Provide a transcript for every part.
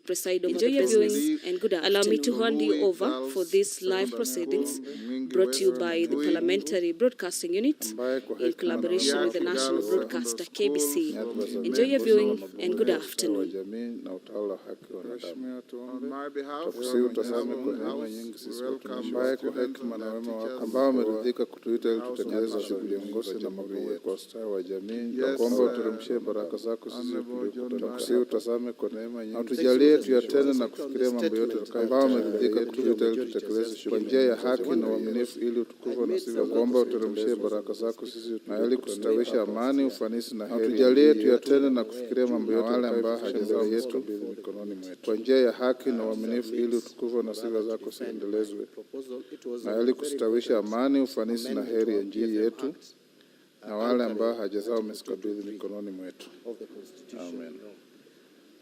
preside over the business. And good afternoon. Allow me to hand you over for these live proceedings brought to you by the Parliamentary Broadcasting Unit in collaboration with the National Broadcaster KBC. Enjoy your viewing and good afternoon. On my behalf, ambaye kwa hekima na wema wako ambao umeridhika kutuita ili tutekeleze shughuli ngosi na mambo kwa ustawi wa jamii, tunakuomba uteremshie baraka zako sisi tunakusihi utazame kwa neema nyingi, tujalie tuyatende na kufikiria mambo yote ambao umeridhika kutuita ili tutekeleze shughuli kwa njia ya haki na uaminifu ili utukufu na sifa. Tunakuomba uteremshie baraka zako sisi na ili kustawisha amani, ufanisi na heri. Tujalie tuyatende na kufikiria mambo yote wale ambao hajaza yetu mikononi mwetu kwa njia ya haki na uaminifu ili utukufu na sifa zako ziendelezwe na ili kustawisha amani, ufanisi na heri ya nchi yetu na wale ambao haja zao umezikabidhi mikononi mwetu. Amen.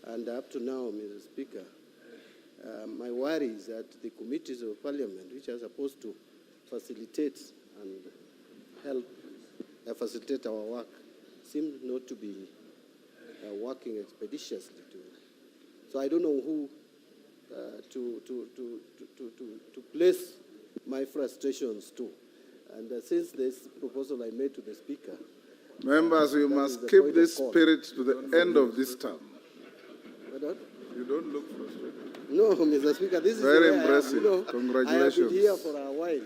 And up to now, Mr. Speaker, my worry is that the committees of Parliament, which are supposed to facilitate and help facilitate our work, seem not to be working expeditiously. So I don't know who to place my frustrations to. And since this proposal I made to the Speaker, members, you must keep this spirit to the end of this term. You don't look frustrated. No, Mr. Speaker, this very is impressive. Congratulations. I have been here for a while.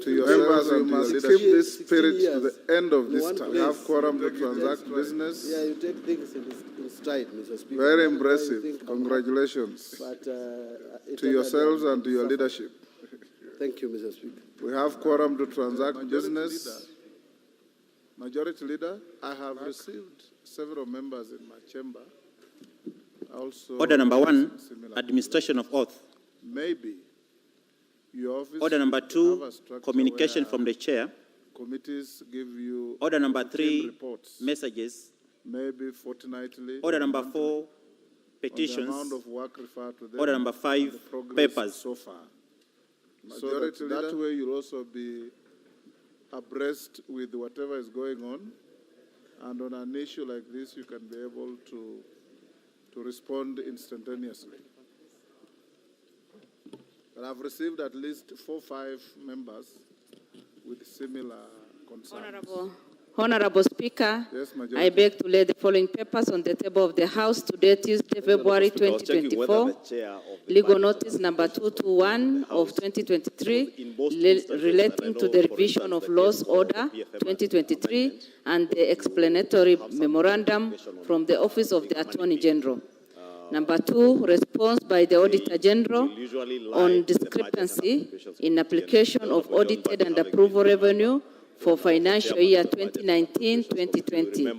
To your members, you must keep this spirit to the end of this term. You have quorum to transact business. Yeah, you take things in stride, Mr. Speaker. Very impressive. Congratulations to yourselves and to your leadership. Thank you, Mr. Speaker. We have quorum to transact business. Majority Leader, I have received several members in my chamber. Also, order number 1, administration of oath. Maybe your office. Order number 2, communication from the chair. Committees give you. Order number 3, reports. Messages. Maybe fortnightly. Order number 4, petitions. On the amount of work referred to them. Order number 5, papers. So far. So that way you'll also be abreast with whatever is going on, and on an issue like this, you can be able to respond instantaneously. But I've received at least 4 or 5 members with similar concerns. Honorable Speaker, yes, I beg to lay the following papers on the table of the House today, Tuesday, February 2024. Legal notice number 221 of 2023 relating to the revision of Laws Order 2023 and the explanatory memorandum from the Office of the Attorney General. Number 2, response by the Auditor General on discrepancy in application of audited and approval revenue for financial year 2019-2020.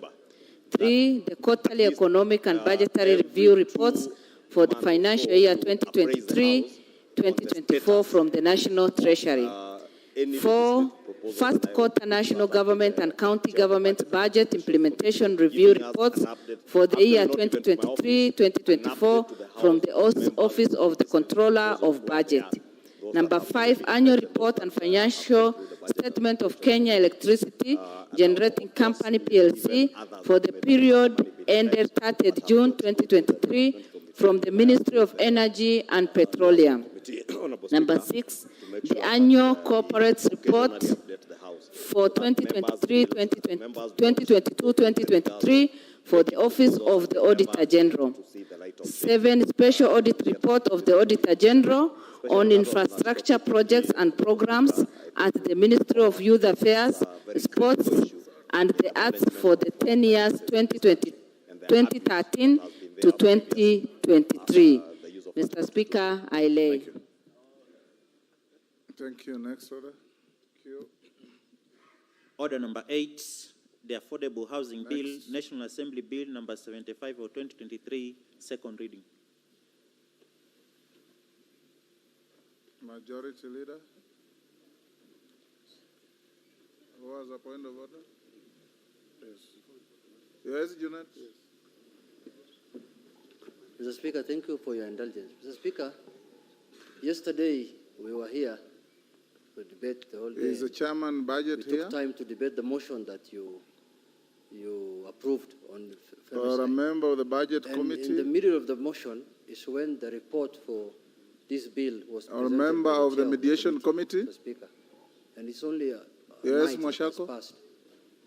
3, the quarterly economic and budgetary review reports for the financial year 2023-2024 from the National Treasury. 4, first quarter national government and county government budget implementation review reports for the year 2023-2024 from the Office of the Controller of Budget. Number 5, annual report and financial statement of Kenya Electricity Generating Company PLC for the period ended 30th June 2023 from the Ministry of Energy and Petroleum. Number 6, the annual corporate report for 2022-2023 for the Office of the Auditor General. 7, special audit report of the Auditor General on infrastructure projects and programs at the Ministry of Youth Affairs, Sports and the Arts for the 10 years 2013 to 2023. Mr. Speaker, I lay. Thank you. Next order. Order number 8, the Affordable Housing Bill, National Assembly Bill number 75 of 2023, second reading. Majority Leader. Who has a point of order? Yes. Yes, Junet? Yes. Mr. Speaker, thank you for your indulgence. Mr. Speaker, yesterday we were here to debate the whole day. Is the chairman budget we here? took time to debate the motion that you approved on or a member of the budget and committee? in the middle of the motion, is when the report for this bill was Or presented member by the of the chair mediation committee? Mr. Speaker. And it's only a Yes, night that has Mwashako? passed.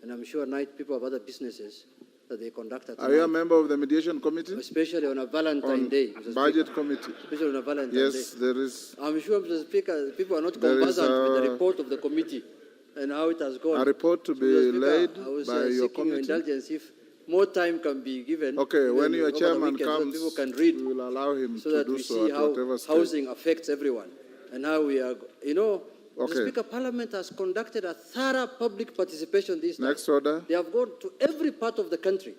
And I'm sure night people have other businesses that they conduct at Are you a night, member of the mediation committee? especially on a Valentine On Day, Mr. budget Speaker. committee? Especially on a Valentine Yes, Day. there is I'm sure, Mr. Speaker, people are not There is conversant with the a- report of the committee and how it has gone. a report to So, be Mr. Speaker, laid I was by your seeking your committee. indulgence if more time can be given. Okay, when even your over the chairman weekend, so that comes, people can read, we will allow him so to that do we so see at how whatever stage. housing affects everyone and how we are, you know, Okay. the Speaker, Parliament has conducted a thorough public participation this time. Next order. They have gone to every part of the country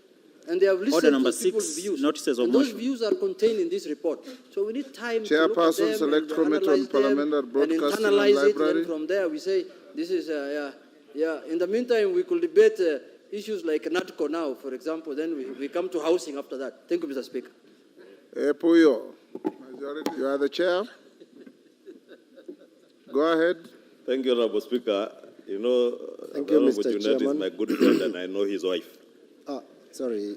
and they have listened Order number to people's 6, views. notices of and those motion. views are contained in this report. So we need time to look at Chairperson, them Select and Committee on analyze them Parliamentary and Broadcasting and internalize it. Library. Then from there we say, this is, yeah. In the meantime, we could debate issues like NATCO now, for example. Then we come to housing after that. Thank you, Mr. Speaker. Puyo, majority, you are the chair. Go ahead. Thank you, Honorable Speaker. You know, Thank you, Honorable Mr. Junet is Chairman. my good friend and I know his wife. Sorry.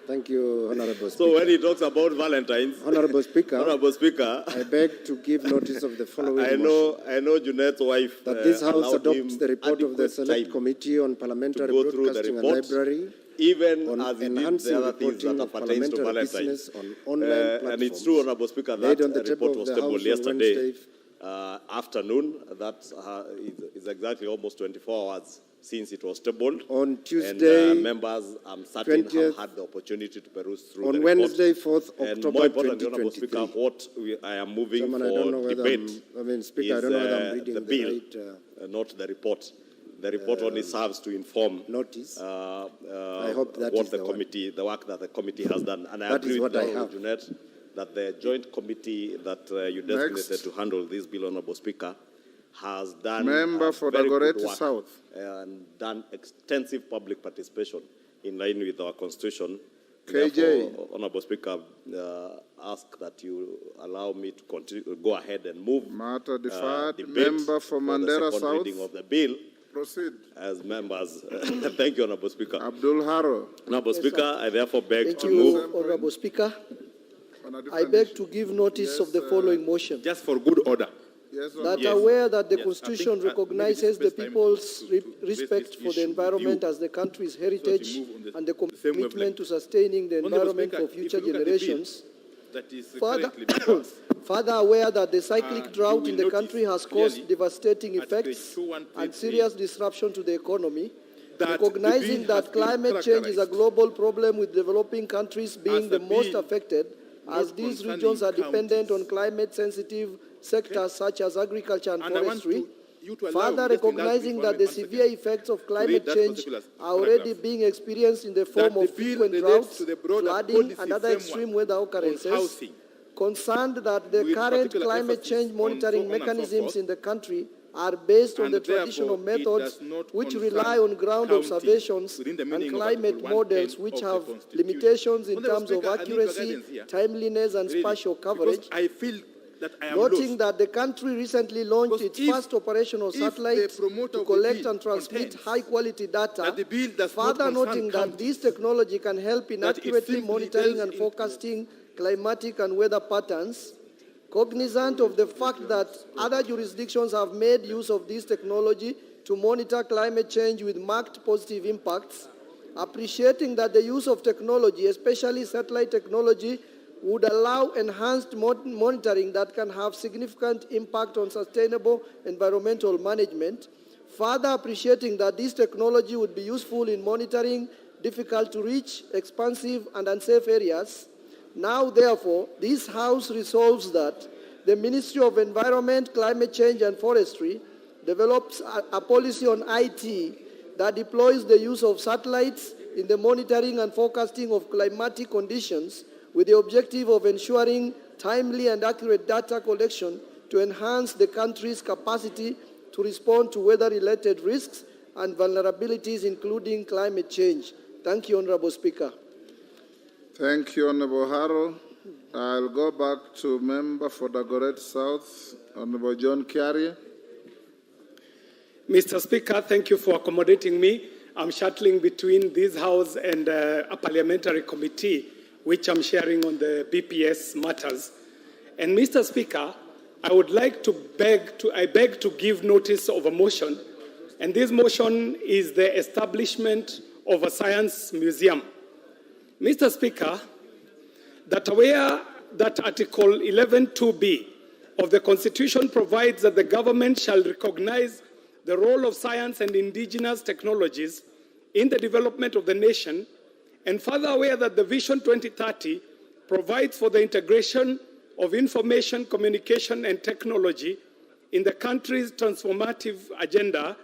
Thank you, Honorable Speaker. So when he talks about Valentine's, Honorable Speaker, Honorable Speaker, I beg to give notice of the following I know Junet's wife that this House allowed adopts him the report of the adequate Select time Committee on Parliamentary to go through the Broadcasting and report, Library even on as he did enhancing the other things reporting that of pertains to parliamentary Valentine's. business on online And it's platforms true, Honorable Speaker, laid that on the table report of was the tabled House on yesterday Wednesday. afternoon. That is exactly almost 24 hours since it was tabled. On Tuesday, and members, I'm certain, 20th, have had the opportunity to peruse through on the report. Wednesday, 4th And October more importantly, Honorable 2023. Speaker, what I am moving Chairman, I don't know for whether debate Speaker, I don't know whether I'm reading the the bill, right not the report. The report only serves to inform notice. I hope that what is the the one. committee, the work that the committee has done. And I That is agree with what I Honorable have. Junet that the joint committee that you designated to handle this bill, Honorable Speaker, has done Member for very good Dagoretti work South. and done extensive public participation in line with our constitution. KJ. Therefore, Honorable Speaker, ask that you allow me to continue, go ahead and move Matter deferred. debate Member for the Mandera second South. reading of the bill Proceed. as members. Thank you, Honorable Speaker. Abdul Haro. Honorable Speaker, I therefore beg Thank to you, move. Honorable Speaker. On a I different beg issue. to give notice Yes, of the following motion. Just for good order. Yes, That Honorable. aware that the Yes, I Constitution think, maybe recognizes this the is the best time people's to raise respect this for the issue with environment you, as the country's heritage move on the and the same commitment wavelength. to sustaining the Honorable environment Speaker, for if future you look at the bill generations. that is Further, currently before us, further aware that the cyclic you drought will in the notice country has caused clearly devastating at page effects 2133 and serious disruption to the economy, that the recognizing bill has that been climate change is a characterized global problem with developing countries being as the a most bill affected, as not these concerning regions are dependent on counties. climate-sensitive sectors such as agriculture and And I want forestry. you to allow Further me just to recognizing indulge that me the for 1 severe second effects of to climate read that change particular are already paragraph. being experienced in the form the of bill frequent relates droughts, to the broader flooding, policy and other framework extreme weather on occurrences. housing, Concerned that the with current particular climate emphasis change on monitoring so on and so mechanisms forth, in the country are based on and the traditional therefore it methods does not which concern rely on ground counties observations within the and meaning of climate Article models 110 which of the have Constitution. limitations in Honorable terms of Speaker, I need your accuracy, guidance here. timeliness, and Really, spatial because coverage. I feel that I am Noting lost. that the country recently launched Because its first operational if satellite the promoter to of the collect bill and transmit contends high-quality data, that the bill does not further concern noting that this technology can help in that it accurately simply monitoring delves and into- forecasting climatic and weather patterns, cognizant of the fact that other jurisdictions have made use of this technology to monitor climate change with marked positive impacts, appreciating that the use of technology, especially satellite technology, would allow enhanced monitoring that can have significant impact on sustainable environmental management, further appreciating that this technology would be useful in monitoring difficult to reach, expansive and unsafe areas. Now, therefore, this House resolves that the Ministry of Environment, Climate Change and Forestry develops a policy on IT that deploys the use of satellites in the monitoring and forecasting of climatic conditions with the objective of ensuring timely and accurate data collection to enhance the country's capacity to respond to weather-related risks and vulnerabilities, including climate change. Thank you, Honorable Speaker. Thank you, Honorable Haro. I'll go back to member for Dagoretti South, Honorable John Carrier. Mr. Speaker, thank you for accommodating me. I'm shuttling between this House and a parliamentary committee which I'm sharing on the BPS matters. And Mr. Speaker, I would like to beg to give notice of a motion, and this motion is the establishment of a science museum. Mr. Speaker, that aware that Article 11(2)(b) of the Constitution provides that the government shall recognize the role of science and indigenous technologies in the development of the nation, and further aware that the Vision 2030 provides for the integration of information, communication, and technology in the country's transformative agenda,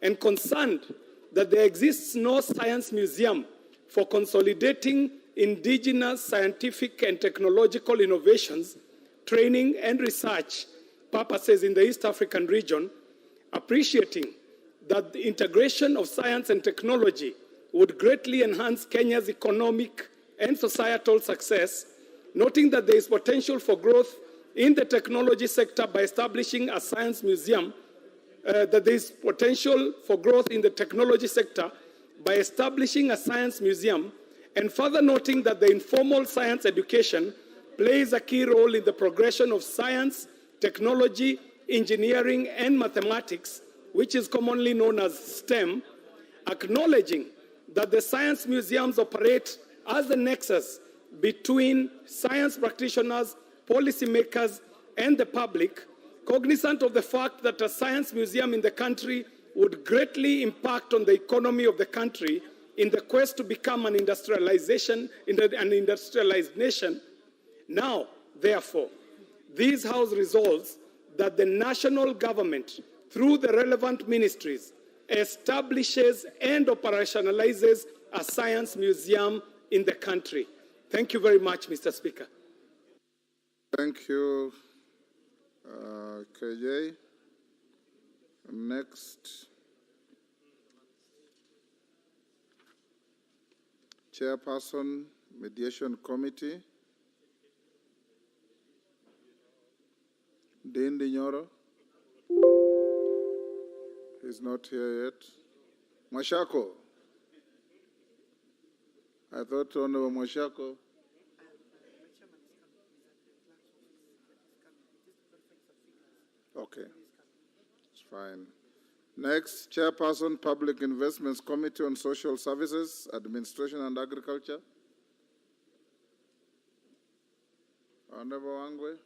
and concerned that there exists no science museum for consolidating indigenous scientific and technological innovations, training, and research purposes in the East African region, appreciating that the integration of science and technology would greatly enhance Kenya's economic and societal success, noting that there is potential for growth in the technology sector by establishing a science museum, and further noting that the informal science education plays a key role in the progression of science, technology, engineering, and mathematics, which is commonly known as STEM, acknowledging that the science museums operate as the nexus between science practitioners, policymakers, and the public, cognizant of the fact that a science museum in the country would greatly impact on the economy of the country in the quest to become an industrialized nation. Now, therefore, this House resolves that the national government, through the relevant ministries, establishes and operationalizes a science museum in the country. Thank you very much, Mr. Speaker. Thank you, KJ. Next, Chairperson, Mediation Committee, Dean Dinyoro. He's not here yet. Mwashako. I thought Honorable Mwashako. Okay, it's fine. Next, Chairperson, Public Investments Committee on Social Services, Administration and Agriculture. Honorable Wangwe.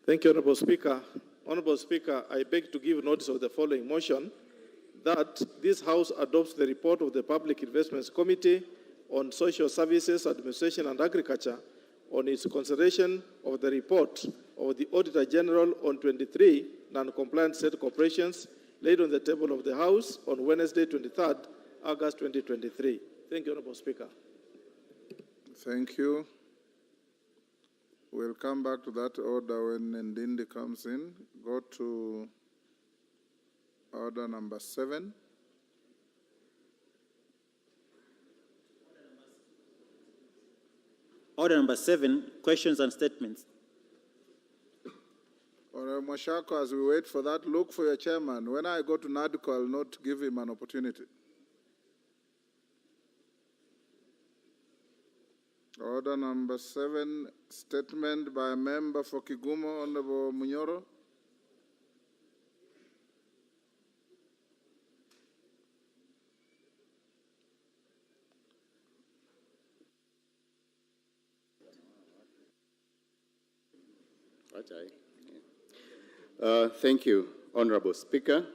Thank you, Honorable Speaker. Honorable Speaker, I beg to give notice of the following motion, that this House adopts the report of the Public Investments Committee on Social Services, Administration and Agriculture on its consideration of the report of the Auditor General on 23 non-compliant state corporations laid on the table of the House on Wednesday, 23rd August 2023. Thank you, Honorable Speaker. Thank you. We'll come back to that order when Ndindi comes in. Go to order number 7. Order number 7, questions and statements. Honorable Mwashako, as we wait for that, look for your chairman. When I go to NADCO, I'll not give him an opportunity. Order number 7, statement by a member for Kigumo, Honorable Munyoro. Thank you, Honorable Speaker.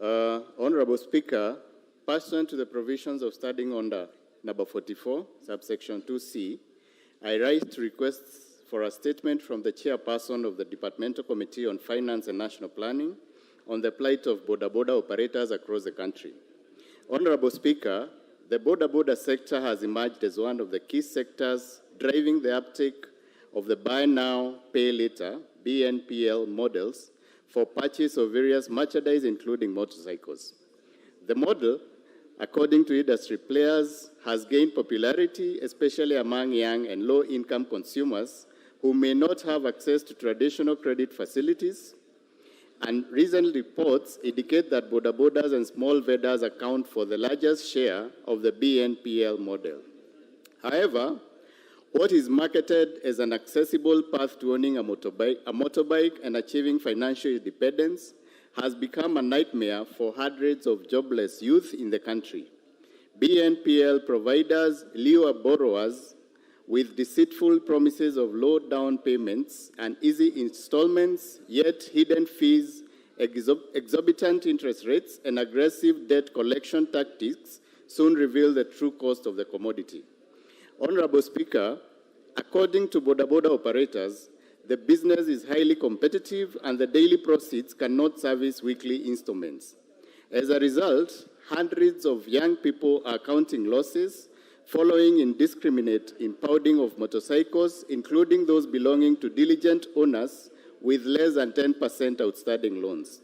Honorable Speaker, pursuant to the provisions of Standing Order number 44, subsection 2C, I rise to request for a statement from the chairperson of the Departmental Committee on Finance and National Planning on the plight of border operators across the country. Honorable Speaker, the border sector has emerged as one of the key sectors driving the uptake of the Buy Now, Pay Later, BNPL models for purchase of various merchandise, including motorcycles. The model, according to industry players, has gained popularity, especially among young and low-income consumers who may not have access to traditional credit facilities and recent reports indicate that border borders and small vendors account for the largest share of the BNPL model. However, what is marketed as an accessible path to owning a motorbike and achieving financial independence has become a nightmare for hundreds of jobless youth in the country. BNPL providers lure borrowers with deceitful promises of low down payments and easy installments, yet hidden fees, exorbitant interest rates, and aggressive debt collection tactics soon reveal the true cost of the commodity. Honorable Speaker, according to border operators, the business is highly competitive and the daily proceeds cannot service weekly installments. As a result, hundreds of young people are counting losses following indiscriminate impounding of motorcycles, including those belonging to diligent owners with less than 10% outstanding loans.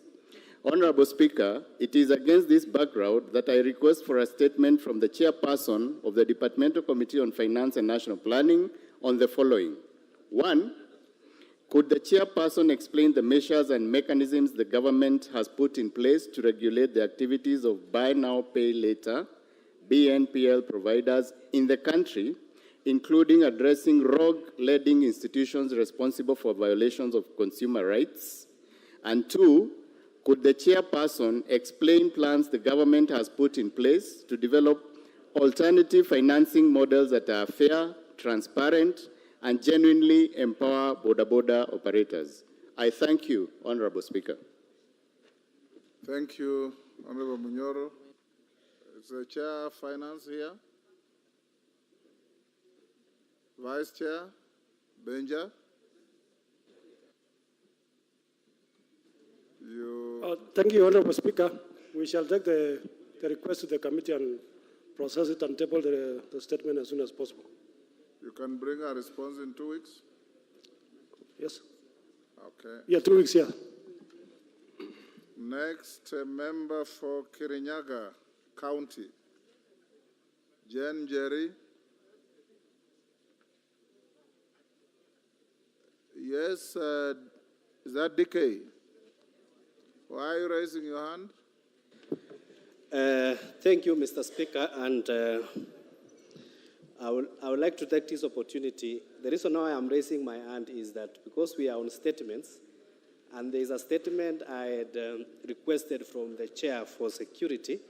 Honorable Speaker, it is against this background that I request for a statement from the chairperson of the Departmental Committee on Finance and National Planning on the following. 1, could the chairperson explain the measures and mechanisms the government has put in place to regulate the activities of buy now, pay later, BNPL providers in the country, including addressing rogue lending institutions responsible for violations of consumer rights? And 2, could the chairperson explain plans the government has put in place to develop alternative financing models that are fair, transparent, and genuinely empower border operators? I thank you, Honorable Speaker. Thank you, Honorable Munyoro. Is the Chair of Finance here? Vice Chair, Benja? Thank you, Honorable Speaker. We shall take the request to the committee and process it and table the statement as soon as possible. You can bring a response in 2 weeks? Yes. Okay. Yeah, 2 weeks, yeah. Next, a member for Kirinyaga County, Jen Jerry. Yes, is that DK? Why are you raising your hand? Thank you, Mr. Speaker, and I would like to take this opportunity. The reason why I'm raising my hand is that because we are on statements, and there is a statement I had requested from the chair for security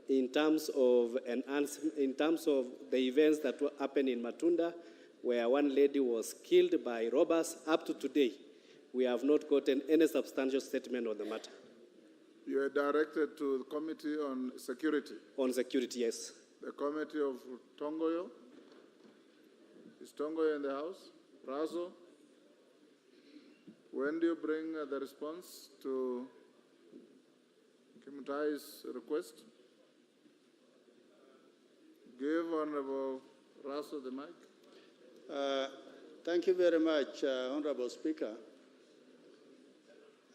in terms of the events that happened in Matunda, where one lady was killed by robbers. Up to today, we have not gotten any substantial statement on the matter. You are directed to the Committee on Security. On security, yes. The Committee of Tongoyo. Is Tongoyo in the House? Razo? When do you bring the response to Kimutai's request? Give Honorable Razo the mic. Thank you very much, Honorable Speaker.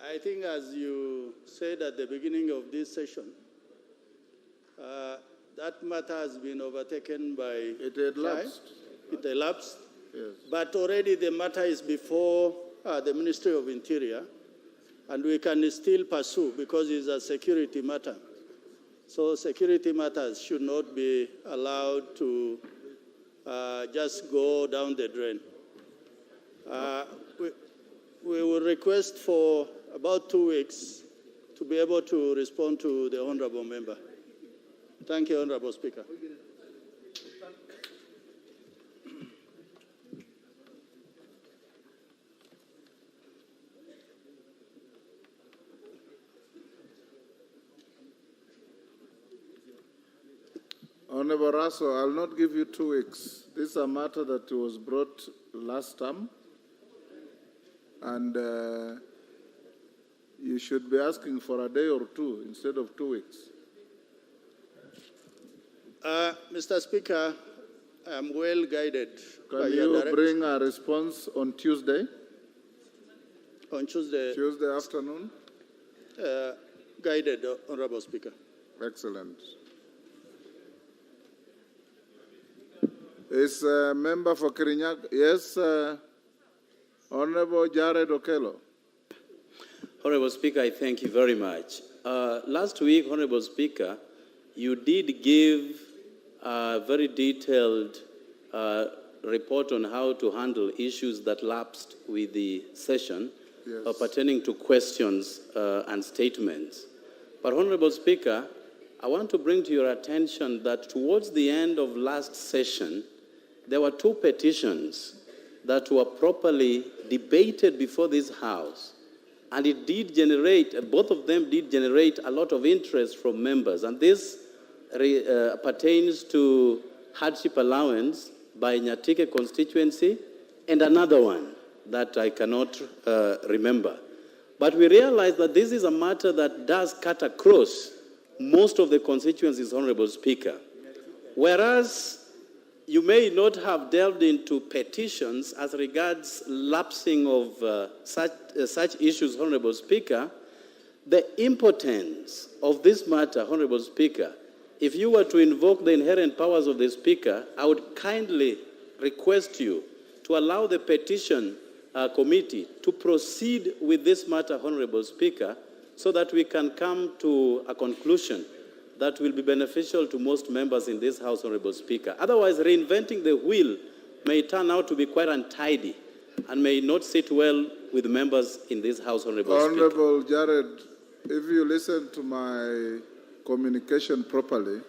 I think as you said at the beginning of this session, that matter has been overtaken by... It elapsed. It elapsed. Yes. But already the matter is before the Ministry of Interior, and we can still pursue because it's a security matter. So security matters should not be allowed to just go down the drain. We will request for about 2 weeks to be able to respond to the Honourable Member. Thank you, Honourable Speaker. Honorable Raso, I'll not give you 2 weeks. This is a matter that was brought last time, and you should be asking for a day or two instead of 2 weeks. Mr. Speaker, I'm well guided. Can you bring a response on Tuesday? On Tuesday? Tuesday afternoon? Guided, Honourable Speaker. Excellent. Is a member for Kirinyaga? Yes, Honorable Jared Okello. Honorable Speaker, I thank you very much. Last week, Honorable Speaker, you did give a very detailed report on how to handle issues that lapsed with the session pertaining to questions and statements. But, Honorable Speaker, I want to bring to your attention that towards the end of last session, there were 2 petitions that were properly debated before this House. And it did generate, both of them did generate a lot of interest from members. And this pertains to hardship allowance by Nyatike constituency and another one that I cannot remember. But we realize that this is a matter that does cut across most of the constituencies, Honorable Speaker. Whereas you may not have delved into petitions as regards lapsing of such issues, Honorable Speaker, the importance of this matter, Honorable Speaker, if you were to invoke the inherent powers of the Speaker, I would kindly request you to allow the petition committee to proceed with this matter, Honorable Speaker, so that we can come to a conclusion that will be beneficial to most members in this House, Honorable Speaker. Otherwise, reinventing the wheel may turn out to be quite untidy and may not sit well with members in this House, Honorable Speaker. Honorable Jared, if you listen to my communication properly,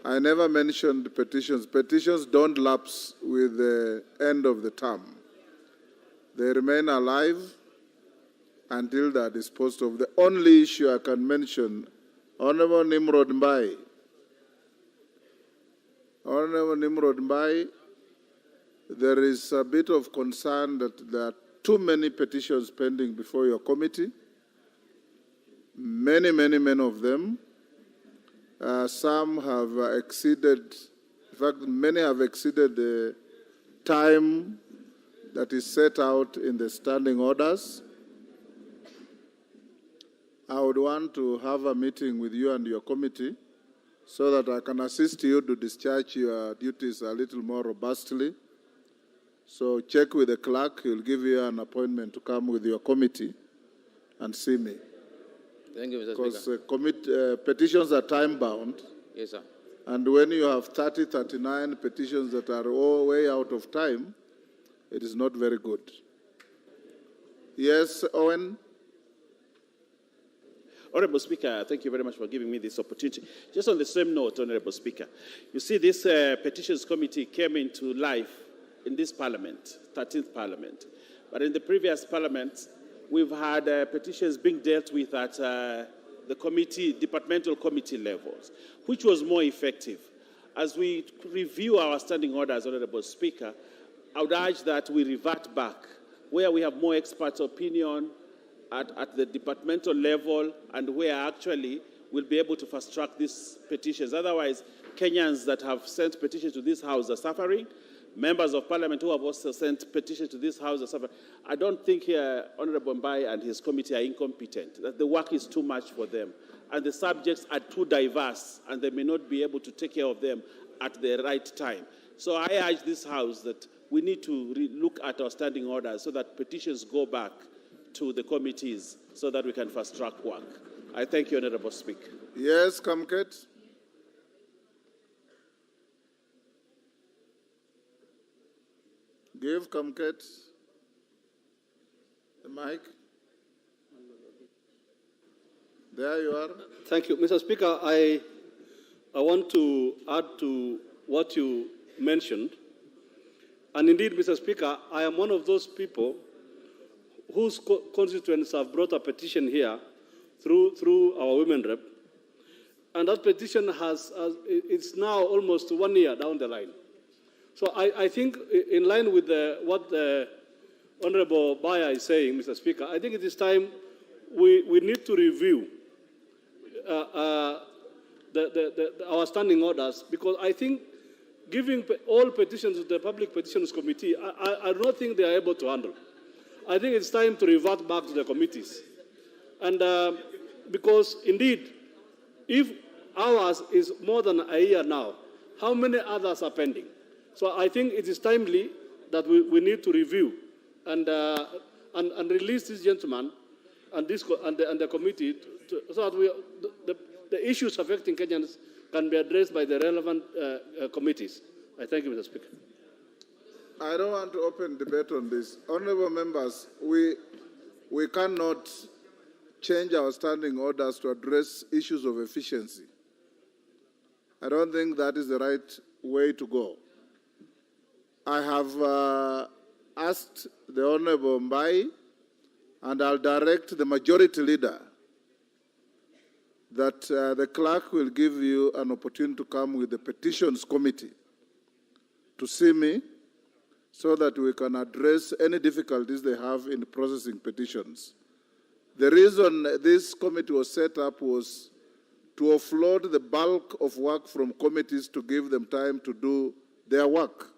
I never mentioned petitions. Petitions don't lapse with the end of the term. They remain alive until they are disposed of. The only issue I can mention, Honorable Nimrod Mbai. Honorable Nimrod Mbai, there is a bit of concern that there are too many petitions pending before your committee. Many of them. Some have exceeded, in fact, many have exceeded the time that is set out in the standing orders. I would want to have a meeting with you and your committee so that I can assist you to discharge your duties a little more robustly. So check with the clerk. He'll give you an appointment to come with your committee and see me. Thank you, Mr. Speaker. Because petitions are time-bound. Yes, sir. And when you have 30, 39 petitions that are all way out of time, it is not very good. Yes, Owen? Honorable Speaker, thank you very much for giving me this opportunity. Just on the same note, Honorable Speaker, you see this Petitions Committee came into life in this Parliament, 13th Parliament. But in the previous Parliament, we've had petitions being dealt with at the committee, departmental committee levels, which was more effective. As we review our standing orders, Honorable Speaker, I would urge that we revert back where we have more expert opinion at the departmental level and where actually we'll be able to fast-track these petitions. Otherwise, Kenyans that have sent petitions to this House are suffering. Members of Parliament who have also sent petitions to this House are suffering. I don't think Honorable Mbai and his committee are incompetent, that the work is too much for them, and the subjects are too diverse, and they may not be able to take care of them at the right time. So I urge this House that we need to look at our standing orders so that petitions go back to the committees so that we can fast-track work. I thank you, Honorable Speaker. Yes, Kamket. Give Kamket the mic. There you are. Thank you. Mr. Speaker, I want to add to what you mentioned. And indeed, Mr. Speaker, I am one of those people whose constituents have brought a petition here through our women rep. And that petition it's now almost 1 year down the line. So I think in line with what the Honorable Baya is saying, Mr. Speaker, I think it is time we need to review our standing orders, because I think giving all petitions to the Public Petitions Committee, I don't think they are able to handle. I think it's time to revert back to the committees. And because indeed, if ours is more than a year now, how many others are pending? So I think it is timely that we need to review and release this gentleman and the committee so that the issues affecting Kenyans can be addressed by the relevant committees. I thank you, Mr. Speaker. I don't want to open debate on this. Honorable members, we cannot change our standing orders to address issues of efficiency. I don't think that is the right way to go. I have asked the Honorable Mbai, and I'll direct the majority leader that the clerk will give you an opportunity to come with the Petitions Committee to see me so that we can address any difficulties they have in processing petitions. The reason this committee was set up was to offload the bulk of work from committees to give them time to do their work.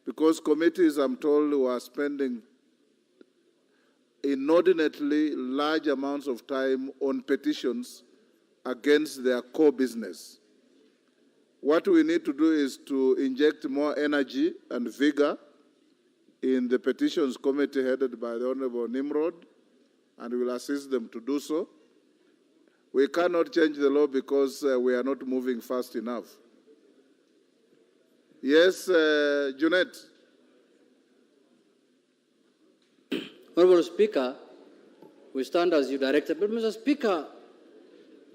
Because committees, I'm told, were spending inordinately large amounts of time on petitions against their core business. What we need to do is to inject more energy and vigor in the Petitions Committee headed by the Honorable Nimrod, and we will assist them to do so. We cannot change the law because we are not moving fast enough. Yes, Junet. Honorable Speaker, we stand as you directed. But Mr. Speaker,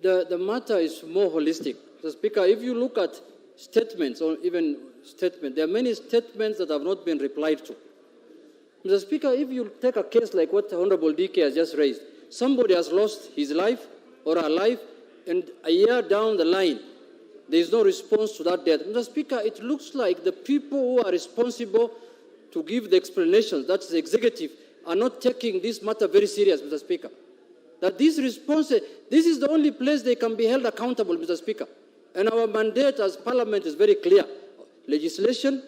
the matter is more holistic. Mr. Speaker, if you look at statements or even statements, there are many statements that have not been replied to. Mr. Speaker, if you take a case like what Honorable DK has just raised, somebody has lost his life or her life, and a year down the line, there is no response to that death. Mr. Speaker, it looks like the people who are responsible to give the explanations, that's the executive, are not taking this matter very serious, Mr. Speaker. That this response, this is the only place they can be held accountable, Mr. Speaker. And our mandate as Parliament is very clear. Legislation,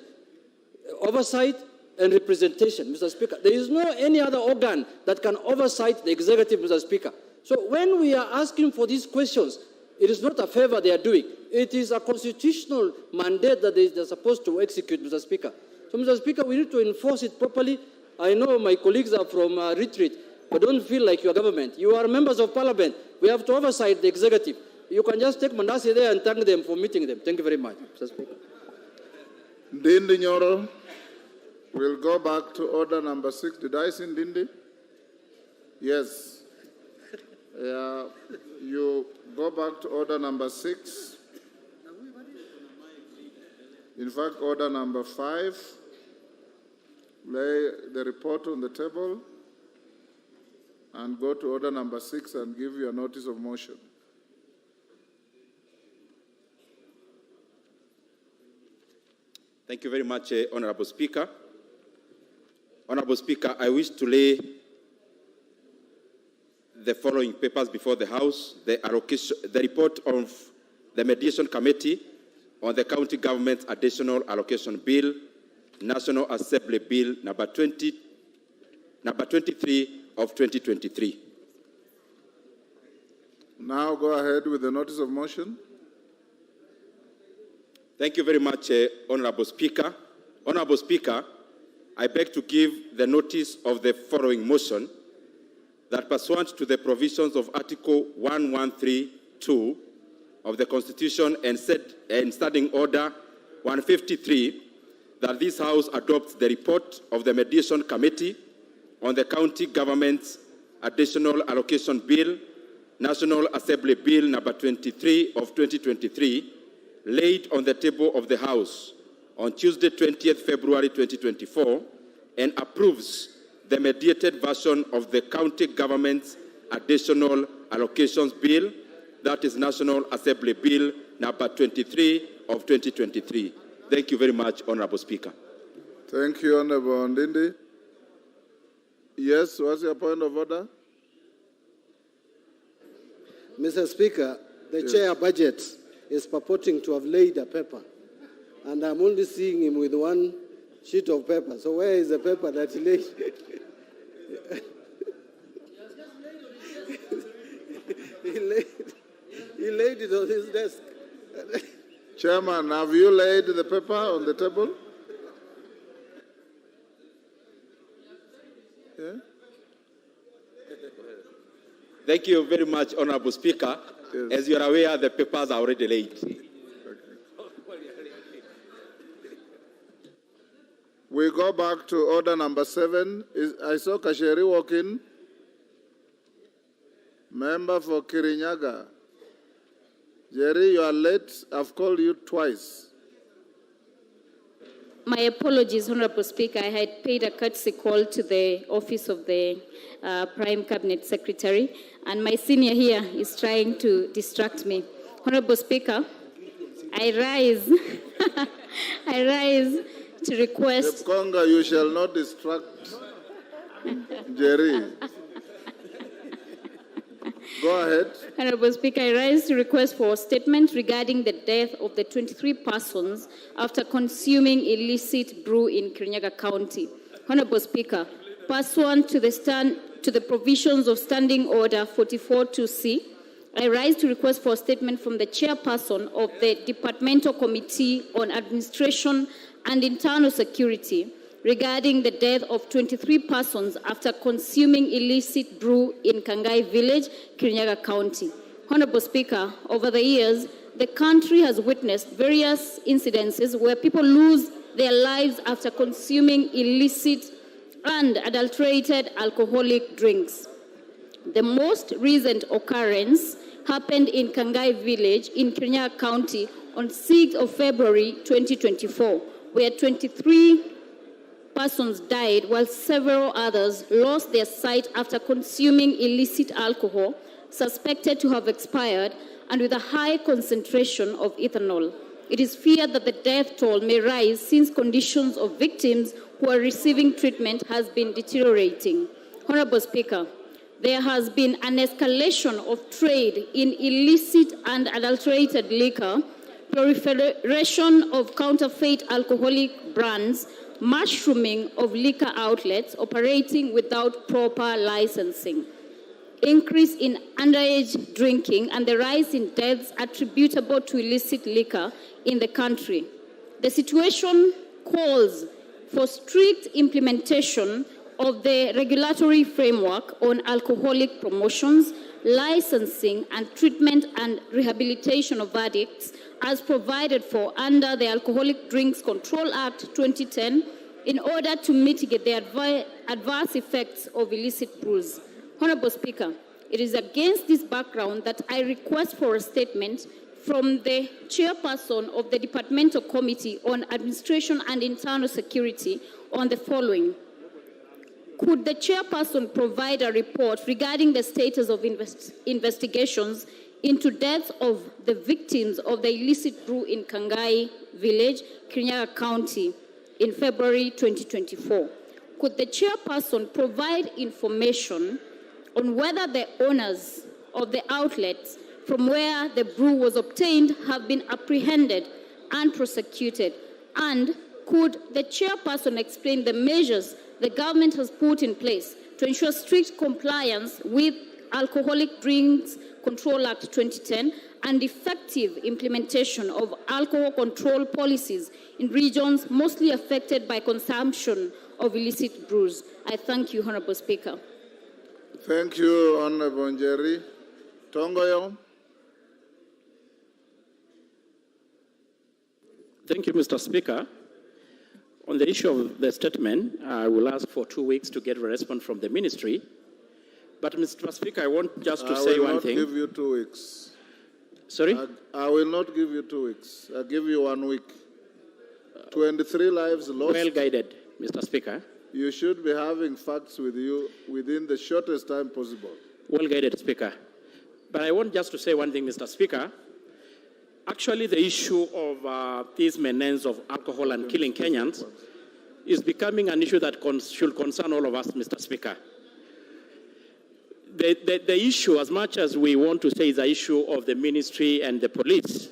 oversight, and representation, Mr. Speaker. There is no any other organ that can oversight the executive, Mr. Speaker. So when we are asking for these questions, it is not a favor they are doing. It is a constitutional mandate that they are supposed to execute, Mr. Speaker. So, Mr. Speaker, we need to enforce it properly. I know my colleagues are from retreat, but don't feel like you are government. You are members of Parliament. We have to oversight the executive. You can just take Mandasi there and thank them for meeting them. Thank you very much, Mr. Speaker. Ndindi Nyoro, we'll go back to order number 6. Did I see Ndindi? Yes. You go back to order number 6. In fact, order number 5. Lay the report on the table and go to order number 6 and give you a notice of motion. Thank you very much, Honorable Speaker. Honorable Speaker, I wish to lay the following papers before the House: the report of the Mediation Committee on the County Government's Additional Allocation Bill, National Assembly Bill number 23 of 2023. Now go ahead with the notice of motion. Thank you very much, Honorable Speaker. Honorable Speaker, I beg to give the notice of the following motion: that pursuant to the provisions of Article 113(2) of the Constitution and Standing Order 153, that this House adopts the report of the Mediation Committee on the County Government's Additional Allocation Bill, National Assembly Bill number 23 of 2023, laid on the table of the House on Tuesday, 20th February 2024, and approves the mediated version of the County Government's Additional Allocations Bill, that is National Assembly Bill number 23 of 2023. Thank you very much, Honorable Speaker. Thank you, Honorable Ndindi. Yes, what's your point of order? Mr. Speaker, the chair budget is purporting to have laid a paper, and I'm only seeing him with one sheet of paper. So where is the paper that he laid? he laid it on his desk. Chairman, have you laid the paper on the table? Yeah? Thank you very much, Honorable Speaker. Yes. As you are aware, the papers are already late. We go back to order number 7. I saw Kasheri walk in. Member for Kirinyaga. Jerry, you are late. I've called you twice. My apologies, Honorable Speaker. I had paid a courtesy call to the office of the Prime Cabinet Secretary, and my senior here is trying to distract me. Honorable Speaker, I rise to request... Conga, you shall not distract Jerry. Go ahead. Honorable Speaker, I rise to request for a statement regarding the death of the 23 persons after consuming illicit brew in Kirinyaga County. Honorable Speaker, pursuant to the provisions of Standing Order 44-2C, I rise to request for a statement from the chairperson of the Departmental Committee on Administration and Internal Security regarding the death of 23 persons after consuming illicit brew in Kangai Village, Kirinyaga County. Honorable Speaker, over the years, the country has witnessed various incidences where people lose their lives after consuming illicit and adulterated alcoholic drinks. The most recent occurrence happened in Kangai Village in Kirinyaga County on 6th of February 2024, where 23 persons died while several others lost their sight after consuming illicit alcohol suspected to have expired and with a high concentration of ethanol. It is feared that the death toll may rise since conditions of victims who are receiving treatment has been deteriorating. Honorable Speaker, there has been an escalation of trade in illicit and adulterated liquor, proliferation of counterfeit alcoholic brands, mushrooming of liquor outlets operating without proper licensing, increase in underage drinking, and the rise in deaths attributable to illicit liquor in the country. The situation calls for strict implementation of the regulatory framework on alcoholic promotions, licensing, and treatment and rehabilitation of addicts as provided for under the Alcoholic Drinks Control Act 2010 in order to mitigate the adverse effects of illicit brews. Honorable Speaker, it is against this background that I request for a statement from the chairperson of the Departmental Committee on Administration and Internal Security on the following. Could the chairperson provide a report regarding the status of investigations into deaths of the victims of the illicit brew in Kangai Village, Kirinyaga County in February 2024? Could the chairperson provide information on whether the owners of the outlets from where the brew was obtained have been apprehended and prosecuted? And could the chairperson explain the measures the government has put in place to ensure strict compliance with Alcoholic Drinks Control Act 2010 and effective implementation of alcohol control policies in regions mostly affected by consumption of illicit brews? I thank you, Honorable Speaker. Thank you, Honorable Njeri. Tongoyo. Thank you, Mr. Speaker. On the issue of the statement, I will ask for 2 weeks to get a response from the ministry. But, Mr. Speaker, I want just to say one thing. I will not give you 2 weeks. Sorry? I will not give you 2 weeks. I'll give you 1 week. 23 lives lost. Well guided, Mr. Speaker. You should be having facts with you within the shortest time possible. Well guided, Speaker. But I want just to say one thing, Mr. Speaker. Actually, the issue of these menace of alcohol and killing Kenyans is becoming an issue that should concern all of us, Mr. Speaker. The issue, as much as we want to say is the issue of the ministry and the police,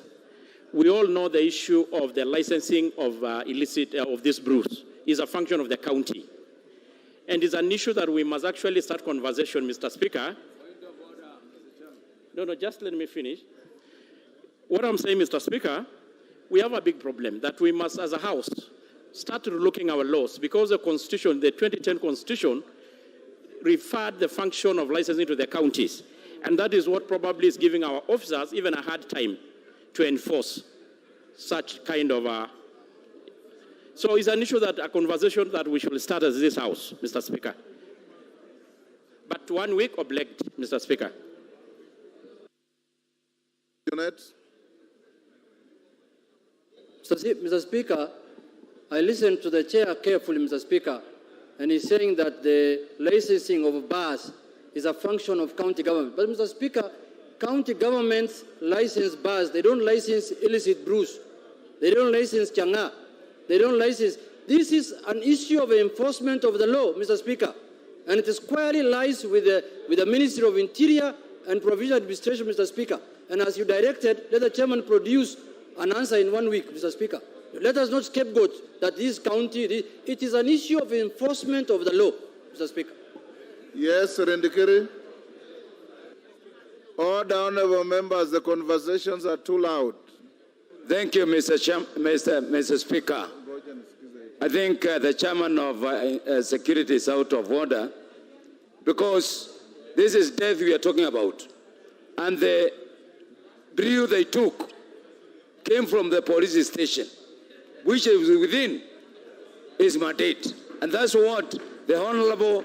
we all know the issue of the licensing of illicit of these brews is a function of the county. And it's an issue that we must actually start conversation, Mr. Speaker. No, just let me finish. What I'm saying, Mr. Speaker, we have a big problem that we must, as a House, start looking our laws, because the Constitution, the 2010 Constitution, referred the function of licensing to the counties. And that is what probably is giving our officers even a hard time to enforce such kind of a... So it's an issue that a conversation that we should start as this House, Mr. Speaker. But 1 week obligated, Mr. Speaker. Unit. Mr. Speaker, I listened to the chair carefully, Mr. Speaker, and he's saying that the licensing of bars is a function of county government. But, Mr. Speaker, county governments license bars. They don't license illicit brews. They don't license changa. They don't license. This is an issue of enforcement of the law, Mr. Speaker, and it squarely lies with the Ministry of Interior and Provincial Administration, Mr. Speaker. And as you directed, let the chairman produce an answer in 1 week, Mr. Speaker. Let us not scapegoat that this county, it is an issue of enforcement of the law, Mr. Speaker. Yes, Rendikiri. Order, honorable members, the conversations are too loud. Thank you, Mr. Speaker. I think the chairman of security is out of order because this is death we are talking about. And the brew they took came from the police station, which is within his mandate. And that's what the Honorable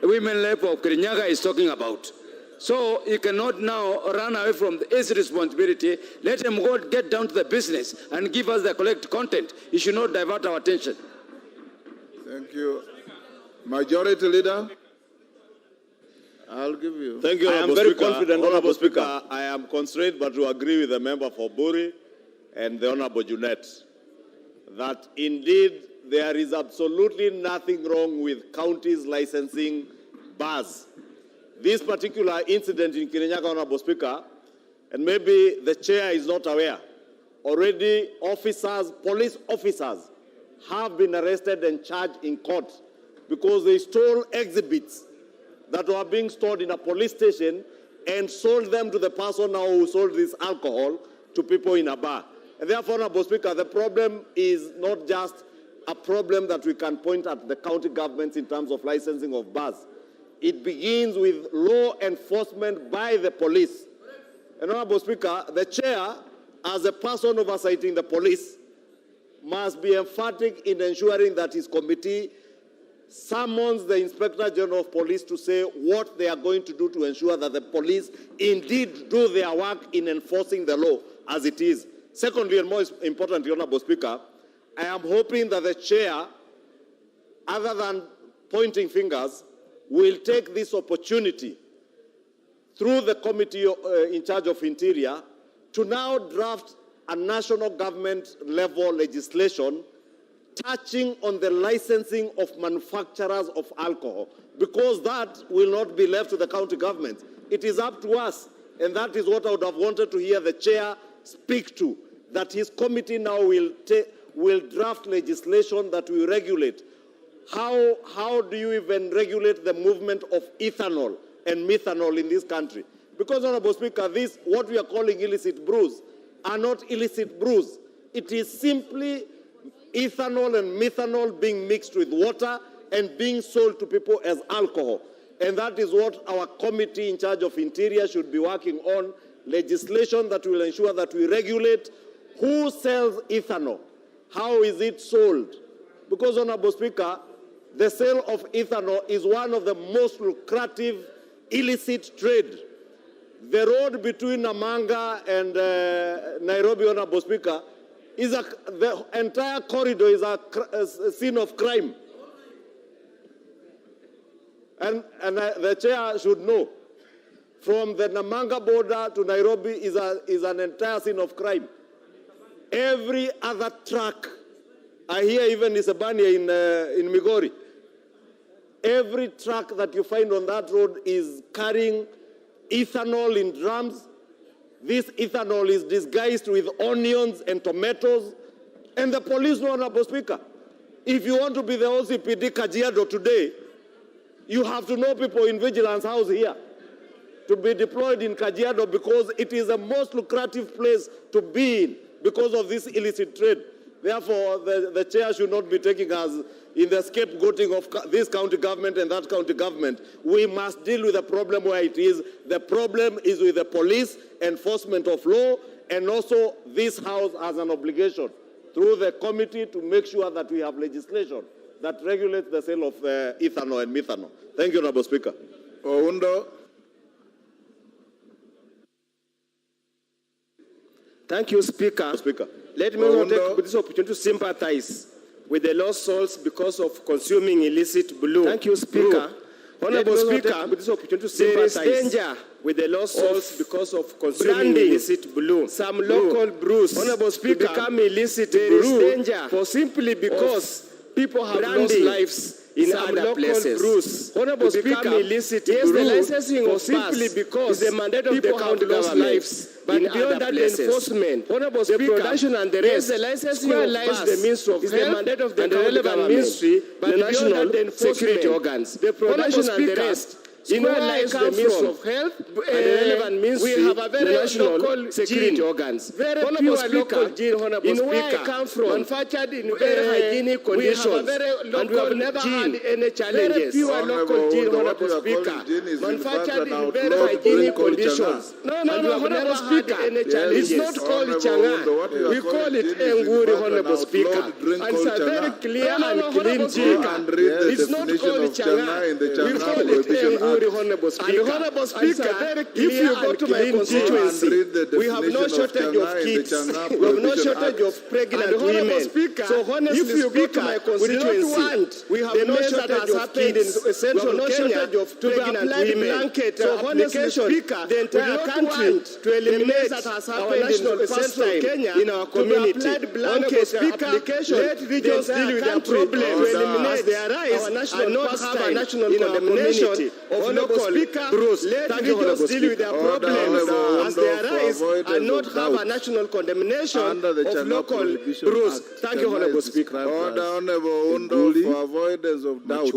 Women Rep of Kirinyaga is talking about. So he cannot now run away from his responsibility. Let him go get down to the business and give us the correct content. He should not divert our attention. Thank you. Majority Leader. I'll give you. Thank you, I am Honorable very Speaker. confident, Honorable Speaker. I am constrained, but to agree with the member for Buri and the Honorable Junet that indeed there is absolutely nothing wrong with counties licensing bars. This particular incident in Kirinyaga, Honorable Speaker, and maybe the chair is not aware, already officers, police officers, have been arrested and charged in court because they stole exhibits that were being stored in a police station and sold them to the person now who sold this alcohol to people in a bar. And therefore, Honorable Speaker, the problem is not just a problem that we can point at the county governments in terms of licensing of bars. It begins with law enforcement by the police. And Honorable Speaker, the chair, as a person oversighting the police, must be emphatic in ensuring that his committee summons the Inspector General of Police to say what they are going to do to ensure that the police indeed do their work in enforcing the law as it is. Secondly, and more importantly, Honorable Speaker, I am hoping that the chair, other than pointing fingers, will take this opportunity through the committee in charge of Interior to now draft a national government level legislation touching on the licensing of manufacturers of alcohol, because that will not be left to the county government. It is up to us, and that is what I would have wanted to hear the chair speak to, that his committee now will draft legislation that will regulate. How do you even regulate the movement of ethanol and methanol in this country? Because, Honorable Speaker, what we are calling illicit brews are not illicit brews. It is simply ethanol and methanol being mixed with water and being sold to people as alcohol. And that is what our committee in charge of Interior should be working on, legislation that will ensure that we regulate who sells ethanol, how is it sold. Because, Honorable Speaker, the sale of ethanol is one of the most lucrative illicit trade. The road between Namanga and Nairobi, Honorable Speaker, the entire corridor is a scene of crime. And the chair should know, from the Namanga border to Nairobi is an entire scene of crime. Every other truck, I hear even Isabania in Migori, every truck that you find on that road is carrying ethanol in drums. This ethanol is disguised with onions and tomatoes. And the police know, Honorable Speaker, if you want to be the OCPD Kajiado today, you have to know people in Vigilance House here to be deployed in Kajiado, because it is the most lucrative place to be in because of this illicit trade. Therefore, the chair should not be taking us in the scapegoating of this county government and that county government. We must deal with the problem where it is. The problem is with the police, enforcement of law, and also this House has an obligation through the committee to make sure that we have legislation that regulates the sale of ethanol and methanol. Thank you, Honorable Speaker. Oundo. Thank you, Speaker. Let me also take this opportunity to sympathize with the lost souls because of consuming illicit blue. Thank you, Speaker. Honorable Speaker, with this opportunity to sympathize. There is danger with the lost souls because of consuming illicit blue. Some local brews, Honorable Speaker, become illicit there brew is danger for simply because people have lost lives in some other places. Brews, Honorable Speaker, illicit yes, brew the licensing of simply because the mandate of the county government. But beyond that enforcement, Honorable Speaker, the production and the rest, the licensing of the means of is the mandate of the relevant ministry, but the national security organs. The production and the rest. In where lies the means of health and the relevant ministry, we have a very national security organs. Very pure local gene, Honorable Speaker. In where I come from, manufactured in very hygienic conditions, and we have never had any challenges. Very pure local gene, Honorable Speaker. Manufactured in very hygienic conditions. No, Honorable Speaker. It's not called Changa. We call it Enguri, Honorable Speaker. And it's a very clear and clean gene. It's not called Changa. We call it Enguri. Honorable Speaker, and Honorable Speaker, if you go to my constituency, we have no shortage of kids, we have no shortage of pregnant women. So honestly, if you go to my constituency, we have no shortage of kids, we have no shortage of pregnant women. So honestly, Speaker, the entire country to eliminate our national central Kenya in our community. Honorable Speaker, let regions deal with their problem to eliminate their rights and not have a national condemnation of local brews. Let regions deal with their problems as they arise and not have a national condemnation of local brews. Thank you, Honorable Speaker. Order, Honorable Undo, for avoidance of doubt.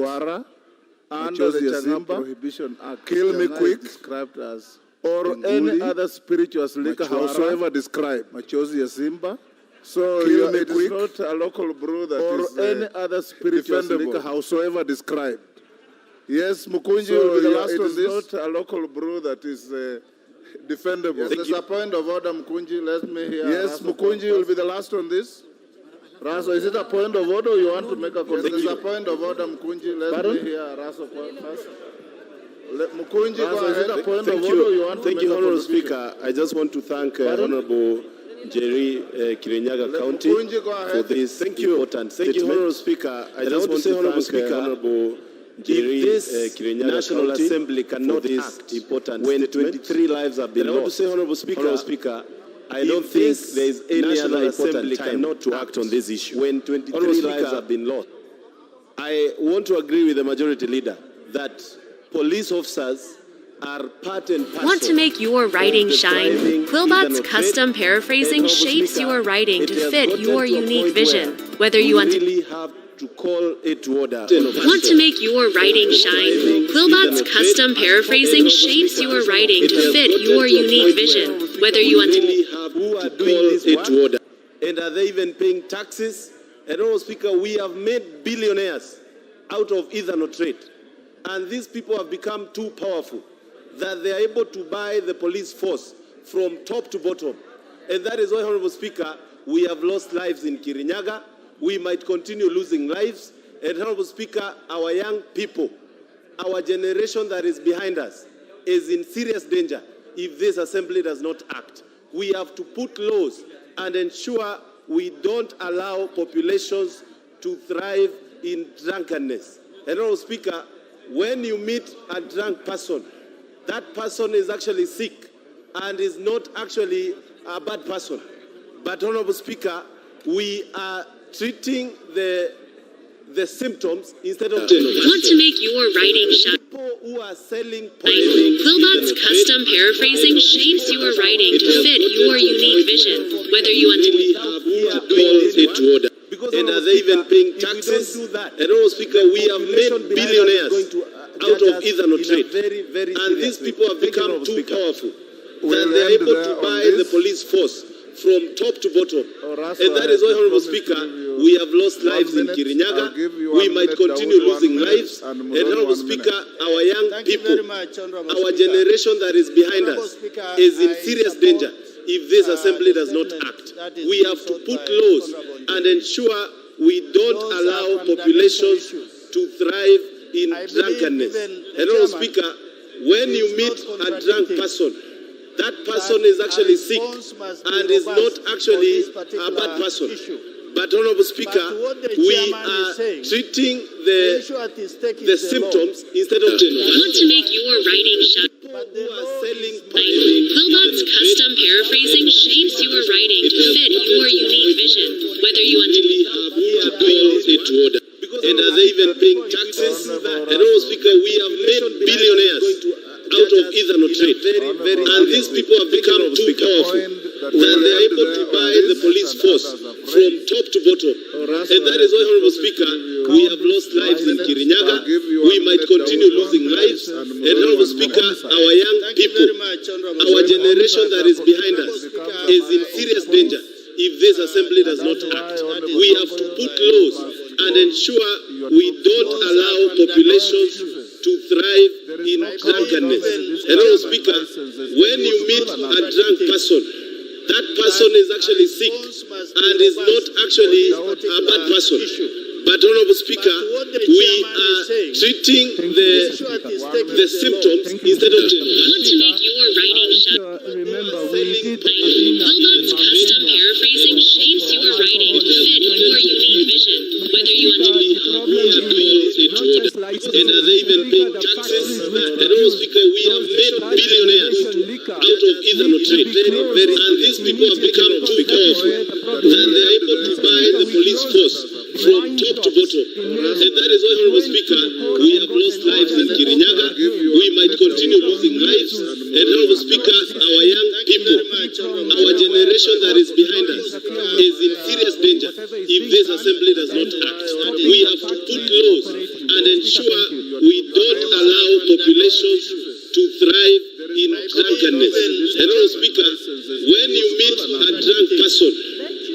Under the Changa Prohibition Act, kill me quick, described as or any other spirituous liquor, howsoever described. Machozi ya Simba. So it is not a local brew that or is any other spirituous liquor, howsoever described. Yes, Mukunji will be the last on this. It is not a local brew that is defendable. Yes, there's a point of order, Mukunji. Let me hear. Yes, Mukunji will be the last on this. Raso, is it a point of order or you want to make a contribution? There's a point of order, Mukunji. Let me hear Raso first. Mukunji, go ahead. Is it a point of order or you want to make a contribution? Thank you, Honorable Speaker. I just want to thank Honorable Jerry Kirinyaga County for this important statement. Thank you, Honorable Speaker. I just want to thank Honorable Jerry, if this National Assembly cannot act important when 23 lives have been lost, I want to say, Honorable Speaker, I don't think there is any other important time not to act on this issue. When 23 lives have been lost, I want to agree with the majority leader that police officers are part and parcel. Want to make your writing shine? Quillbot's custom paraphrasing shapes your writing to fit your unique vision. Whether you want really have to call it to order. Want to make your writing shine? Quillbot's custom paraphrasing shapes your writing to fit your unique vision. Whether you want to call it to order. And are they even paying taxes? And Honorable Speaker, we have made billionaires out of ethanol trade. And these people have become too powerful that they are able to buy the police force from top to bottom. And that is why, Honorable Speaker, we have lost lives in Kirinyaga. We might continue losing lives. And Honorable Speaker, our young people, our generation that is behind us is in serious danger if this assembly does not act. We have to put laws and ensure we don't allow populations to thrive in drunkenness. And Honorable Speaker, when you meet a drunk person, that person is actually sick and is not actually a bad person. But Honorable Speaker, we are treating the symptoms instead of... Want to make your writing shine? People who are selling Quillbot's custom paraphrasing shapes your writing to fit your unique vision. Whether you want to... call it to order. And are they even paying taxes? And Honorable Speaker, we have made billionaires out of ethanol trade. And these people have become too powerful that they are able to buy the police force from top to bottom. And that is why, Honorable Speaker, we have lost lives in Kirinyaga. We might continue losing lives. And Honorable Speaker, our young people, our generation that is behind us is in serious danger if this assembly does not act. We have to put laws and ensure we don't allow populations to thrive in drunkenness. And Honorable Speaker, when you meet a drunk person, that person is actually sick and is not actually a bad person. But, Honorable Speaker, we are treating the symptoms instead of the... Want to make your writing shine? Quillbot's custom paraphrasing shapes your writing to fit your unique vision, whether you want to... We are doing it to order. And are they even paying taxes? And, Honorable Speaker, we have made billionaires out of ethanol trade. And these people have become too powerful that they are able to buy the police force from top to bottom. And that is why, Honorable Speaker, we have lost lives in Kirinyaga. We might continue losing lives. And, Honorable Speaker, our young people, our generation that is behind us is in serious danger if this assembly does not act. We have to put laws and ensure we don't allow populations to thrive in drunkenness. And Honorable Speaker, when you meet a drunk person, that person is actually sick and is not actually a bad person. But, Honorable Speaker, we are treating the symptoms instead of... Want to make your writing shine? Quillbot's custom paraphrasing shapes your writing to fit your unique vision, whether you want to... And are they even paying taxes? And, Honorable Speaker, we have made billionaires out of ethanol trade. And these people have become too powerful that they are able to buy the police force from top to bottom. And that is why, Honorable Speaker, we have lost lives in Kirinyaga. We might continue losing lives. And, Honorable Speaker, our young people, our generation that is behind us is in serious danger if this assembly does not act. We have to put laws and ensure we don't allow populations to thrive in drunkenness. And, Honorable Speaker, when you meet a drunk person,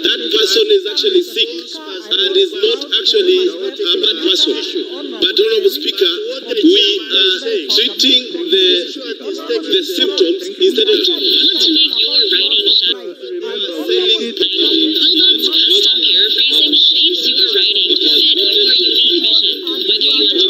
that person is actually sick and is not actually a bad person. But, Honorable Speaker, we are treating the symptoms instead of... Want to make your writing shine? Quillbot's custom paraphrasing shapes your writing to fit your unique vision, whether you want to...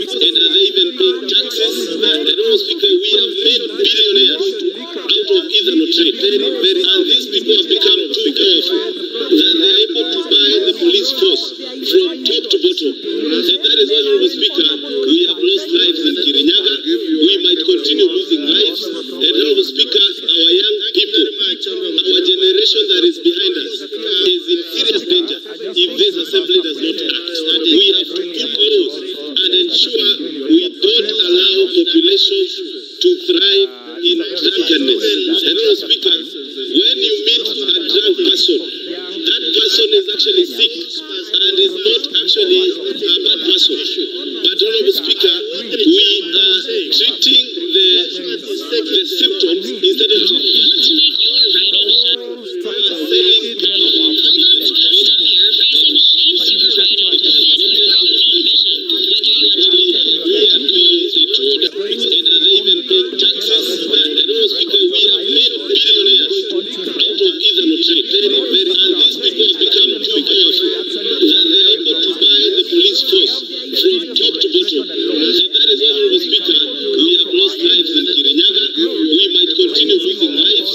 And are they even paying taxes? And, Honorable Speaker, we have made billionaires out of ethanol trade. And these people have become too powerful that they are able to buy the police force from top to bottom. And that is why, Honorable Speaker, we have lost lives in Kirinyaga. We might continue losing lives. And, Honorable Speaker, our young people, our generation that is behind us is in serious danger if this assembly does not act. We have to put laws and ensure we don't allow populations to thrive in drunkenness. And, Honorable Speaker, when you meet a drunk person, that person is actually sick and is not actually a bad person. But, Honorable Speaker, we are treating the symptoms instead of... Want to make your writing shine? Quillbot's custom paraphrasing shapes your writing to fit your unique vision, whether you want to... And are they even paying taxes? And, Honorable Speaker, we have made billionaires out of ethanol trade. And these people have become too powerful that they are able to buy the police force from top to bottom. And that is why, Honorable Speaker, we have lost lives in Kirinyaga. We might continue losing lives.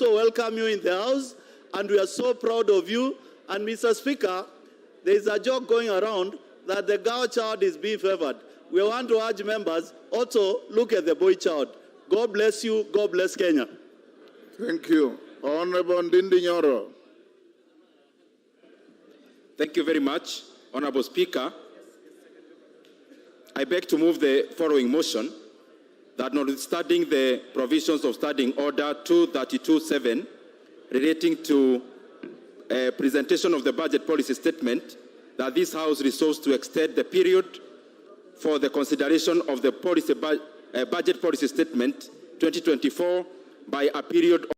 Welcome you in the House, and we are so proud of you. And Mr. Speaker, there is a joke going around that the girl child is being favored. We want to urge members also look at the boy child. God bless you. God bless Kenya. Thank you. Honorable Ndindi Nyoro. Thank you very much, Honorable Speaker. I beg to move the following motion, that notwithstanding the provisions of Standing Order 232.7 relating to presentation of the budget policy statement, that this House resolves to extend the period for the consideration of the budget policy statement 2024 by a period of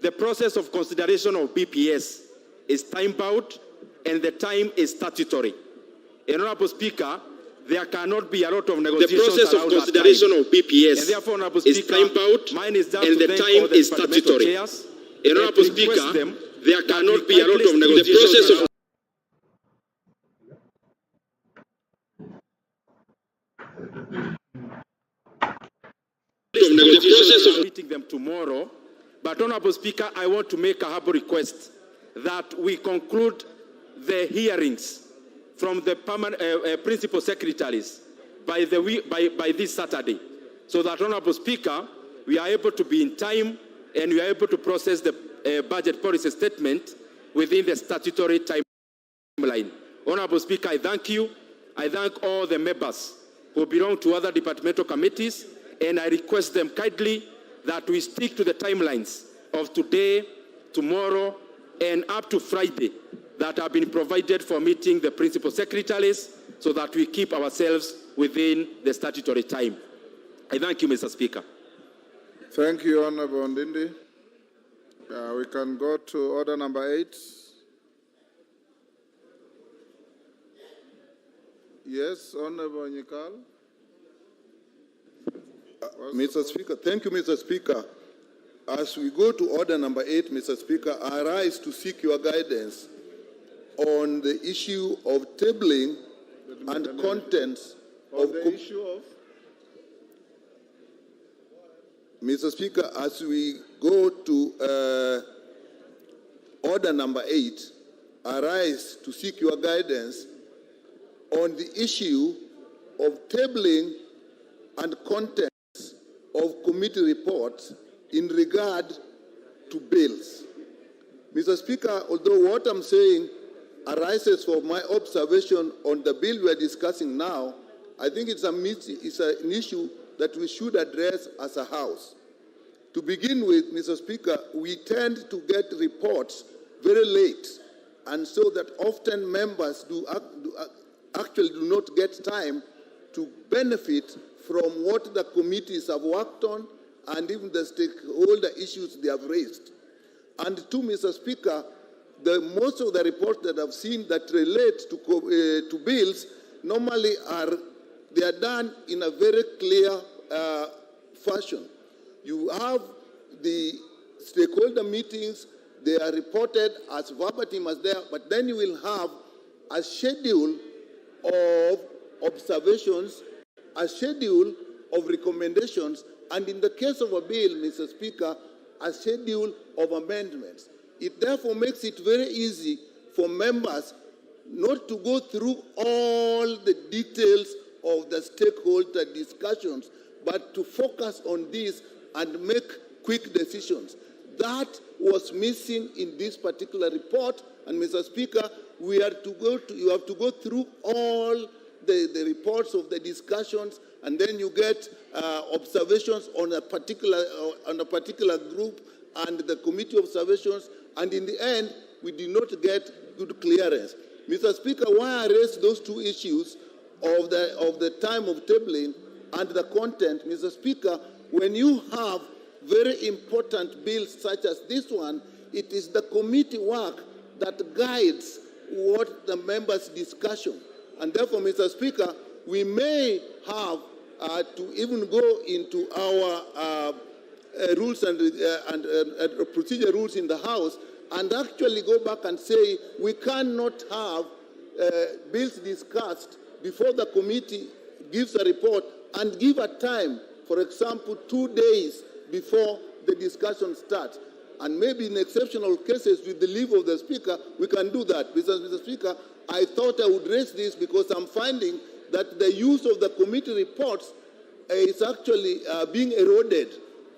the process of consideration of BPS is time-bound and the time is statutory. Honorable Speaker, there cannot be a lot of negotiations. The process of consideration of BPS is time-bound and the time is statutory. Honorable Speaker, there cannot be a lot of negotiations. negotiations are meeting them tomorrow. But, Honorable Speaker, I want to make a humble request that we conclude the hearings from the principal secretaries by this Saturday, so that, Honorable Speaker, we are able to be in time and we are able to process the budget policy statement within the statutory timeline. Honorable Speaker, I thank you. I thank all the members who belong to other departmental committees, and I request them kindly that we stick to the timelines of today, tomorrow, and up to Friday that have been provided for meeting the principal secretaries, so that we keep ourselves within the statutory time. I thank you, Mr. Speaker. Thank you, Honorable Ndindi. We can go to order number 8. Yes, Honorable Nyikal. Mr. Speaker, thank you, Mr. Speaker. As we go to order number 8, Mr. Speaker, I rise to seek your guidance on the issue of tabling and contents of the issue of. Mr. Speaker, as we go to order number 8, I rise to seek your guidance on the issue of tabling and contents of committee reports in regard to bills. Mr. Speaker, although what I'm saying arises from my observation on the bill we are discussing now, I think it's an issue that we should address as a House. To begin with, Mr. Speaker, we tend to get reports very late, and so that often members actually do not get time to benefit from what the committees have worked on and even the stakeholder issues they have raised. And to Mr. Speaker, most of the reports that I've seen that relate to bills normally are done in a very clear fashion. You have the stakeholder meetings, they are reported as verbatim as there, but then you will have a schedule of observations, a schedule of recommendations, and in the case of a bill, Mr. Speaker, a schedule of amendments. It therefore makes it very easy for members not to go through all the details of the stakeholder discussions, but to focus on this and make quick decisions. That was missing in this particular report, and Mr. Speaker, you have to go through all the reports of the discussions, and then you get observations on a particular group and the committee observations, and in the end, we did not get good clearance. Mr. Speaker, why I raised those two issues of the time of tabling and the content, Mr. Speaker, when you have very important bills such as this one, it is the committee work that guides what the members' discussion. And therefore, Mr. Speaker, we may have to even go into our rules and procedure rules in the House and actually go back and say we cannot have bills discussed before the committee gives a report and give a time, for example, 2 days before the discussion starts. And maybe in exceptional cases, with the leave of the Speaker, we can do that. Mr. Speaker, I thought I would raise this because I'm finding that the use of the committee reports is actually being eroded.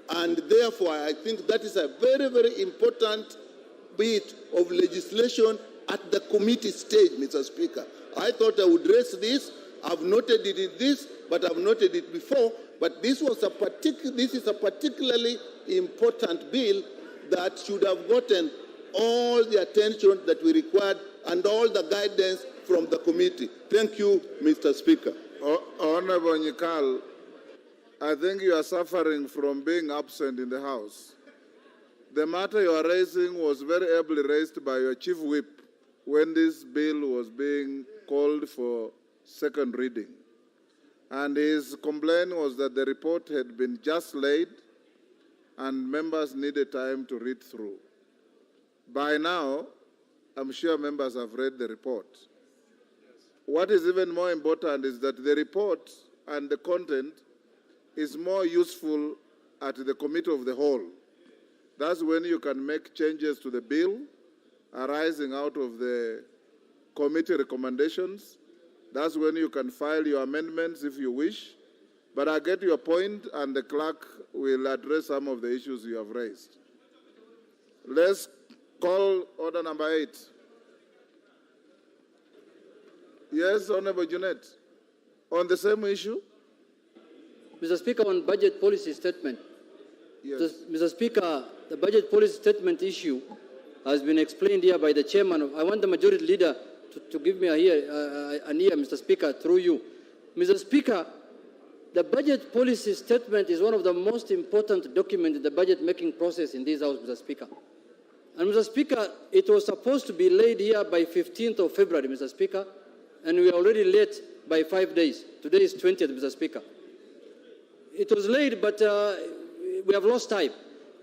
And therefore, I think that is a very, very important bit of legislation at the committee stage, Mr. Speaker. I thought I would raise this. I've noted it in this, but I've noted it before. But this is a particularly important bill that should have gotten all the attention that we required and all the guidance from the committee. Thank you, Mr. Speaker. Honorable Nyikal, I think you are suffering from being absent in the House. The matter you are raising was very ably raised by your chief whip when this bill was being called for second reading. And his complaint was that the report had been just laid and members needed time to read through. By now, I'm sure members have read the report. What is even more important is that the report and the content is more useful at the committee of the whole. That's when you can make changes to the bill arising out of the committee recommendations. That's when you can file your amendments if you wish. But I get your point, and the clerk will address some of the issues you have raised. Let's call order number 8. Yes, Honorable Junet. On the same issue? Mr. Speaker, on budget policy statement. Yes. Mr. Speaker, the budget policy statement issue has been explained here by the chairman. I want the majority leader to give me an ear, Mr. Speaker, through you. Mr. Speaker, the budget policy statement is one of the most important documents in the budget-making process in this House, Mr. Speaker. And, Mr. Speaker, it was supposed to be laid here by 15th of February, Mr. Speaker, and we are already late by 5 days. Today is 20th, Mr. Speaker. It was late, but we have lost time.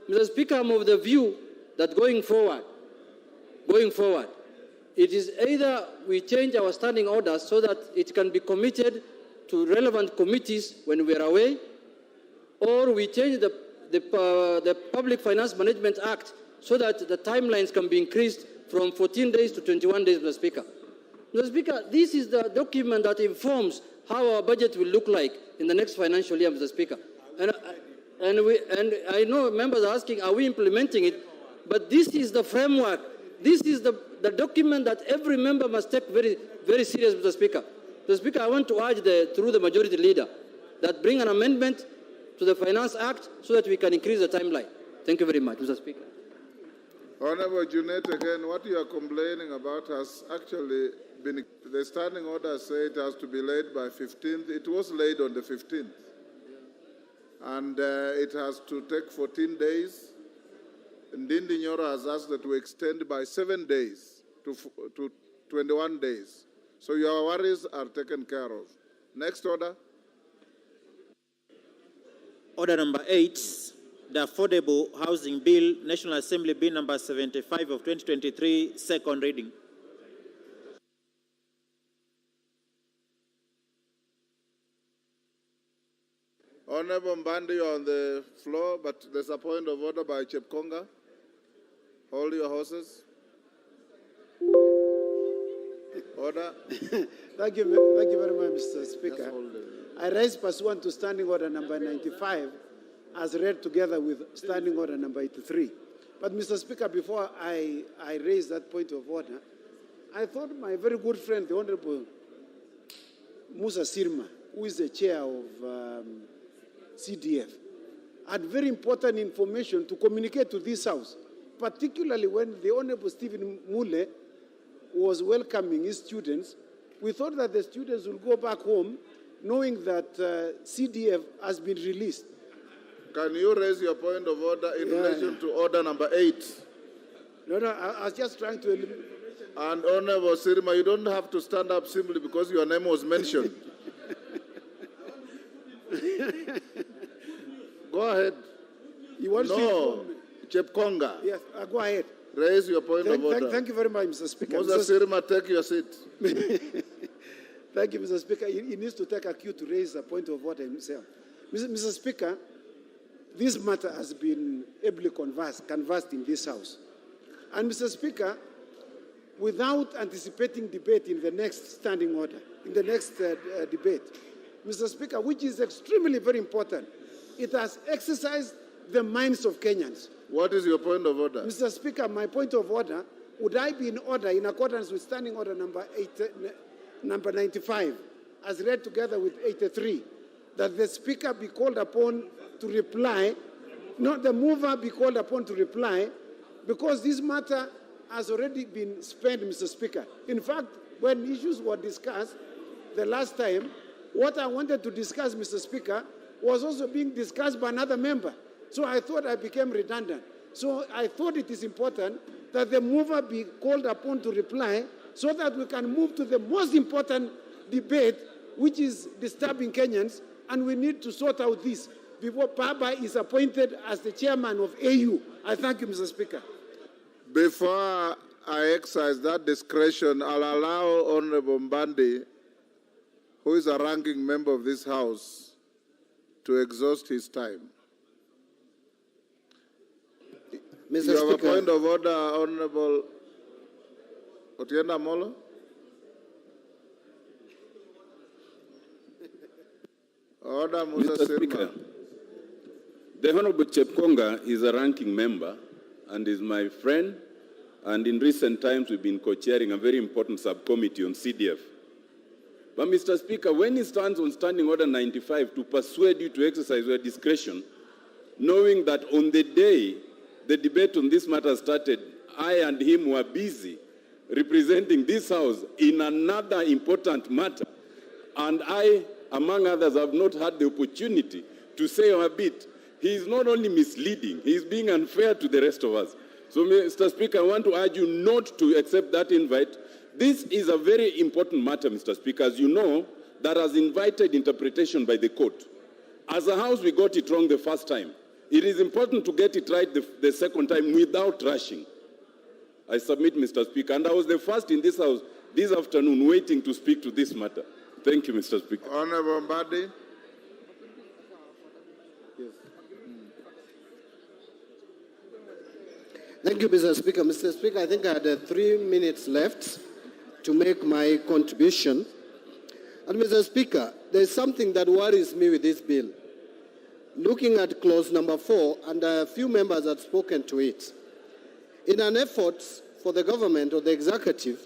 Mr. Speaker, I'm of the view that going forward, it is either we change our standing orders so that it can be committed to relevant committees when we are away, or we change the Public Finance Management Act so that the timelines can be increased from 14 days to 21 days, Mr. Speaker. Mr. Speaker, this is the document that informs how our budget will look like in the next financial year, Mr. Speaker. And I know members are asking, are we implementing it? But this is the framework. This is the document that every member must take very, very serious, Mr. Speaker. Mr. Speaker, I want to urge through the majority leader that bring an amendment to the Finance Act so that we can increase the timeline. Thank you very much, Mr. Speaker. Honorable Junet, again, what you are complaining about has actually been, the standing order said it has to be laid by 15th. It was laid on the 15th. And it has to take 14 days. Ndindi Nyoro has asked that we extend by 7 days to 21 days. So your worries are taken care of. Next order. Order number 8, the Affordable Housing Bill, National Assembly Bill number 75 of 2023, second reading. Honorable Mbandi, you are on the floor, but there's a point of order by Chepkonga. Hold your horses. Order. Thank you very much, Mr. Speaker. I raise pursuant to Standing Order number 95 as read together with Standing Order number 83. But, Mr. Speaker, before I raise that point of order, I thought my very good friend, the Honorable Musa Sirma, who is the chair of CDF, had very important information to communicate to this House, particularly when the Honorable Stephen Mule was welcoming his students. We thought that the students will go back home knowing that CDF has been released. Can you raise your point of order in relation to order number 8? No, I was just trying to... And Honorable Sirma, you don't have to stand up simply because your name was mentioned. Go ahead. You want to Chepkonga. Yes, go ahead. Raise your point of order. Thank you very much, Mr. Speaker. Mr. Sirma, take your seat. Thank you, Mr. Speaker. He needs to take a cue to raise a point of order himself. Mr. Speaker, this matter has been ably canvassed in this House. And, Mr. Speaker, without anticipating debate in the next standing order, in the next debate, Mr. Speaker, which is extremely very important, it has exercised the minds of Kenyans. What is your point of order? Mr. Speaker, my point of order, would I be in order in accordance with Standing Order number 95, as read together with 83, that the Speaker be called upon to reply, not the mover be called upon to reply, because this matter has already been spent, Mr. Speaker. In fact, when issues were discussed the last time, what I wanted to discuss, Mr. Speaker, was also being discussed by another member. So I thought I became redundant. So I thought it is important that the mover be called upon to reply so that we can move to the most important debate, which is disturbing Kenyans, and we need to sort out this before Baba is appointed as the chairman of AU. I thank you, Mr. Speaker. Before I exercise that discretion, I'll allow Honorable Mbandi, who is a ranking member of this House, to exhaust his time. Mr. You have a Speaker. point of order, Honorable Otienda Molo. Order, Mr. Speaker, the Honorable Chepkonga is a ranking member and is my friend, and in recent times we've been co-chairing a very important subcommittee on CDF. But Mr. Speaker, when he stands on Standing Order 95 to persuade you to exercise your discretion, knowing that on the day the debate on this matter started, I and him were busy representing this House in another important matter, and I, among others, have not had the opportunity to say a bit. He is not only misleading, he is being unfair to the rest of us. So, Mr. Speaker, I want to urge you not to accept that invite. This is a very important matter, Mr. Speaker, as you know, that has invited interpretation by the court. As a House, we got it wrong the first time. It is important to get it right the second time without rushing. I submit, Mr. Speaker, and I was the first in this House this afternoon waiting to speak to this matter. Thank you, Mr. Speaker. Honorable Mbadi. Thank you, Mr. Speaker. Mr. Speaker, I think I had 3 minutes left to make my contribution. And Mr. Speaker, there is something that worries me with this bill. Looking at clause number 4, and a few members have spoken to it, in an effort for the government or the executive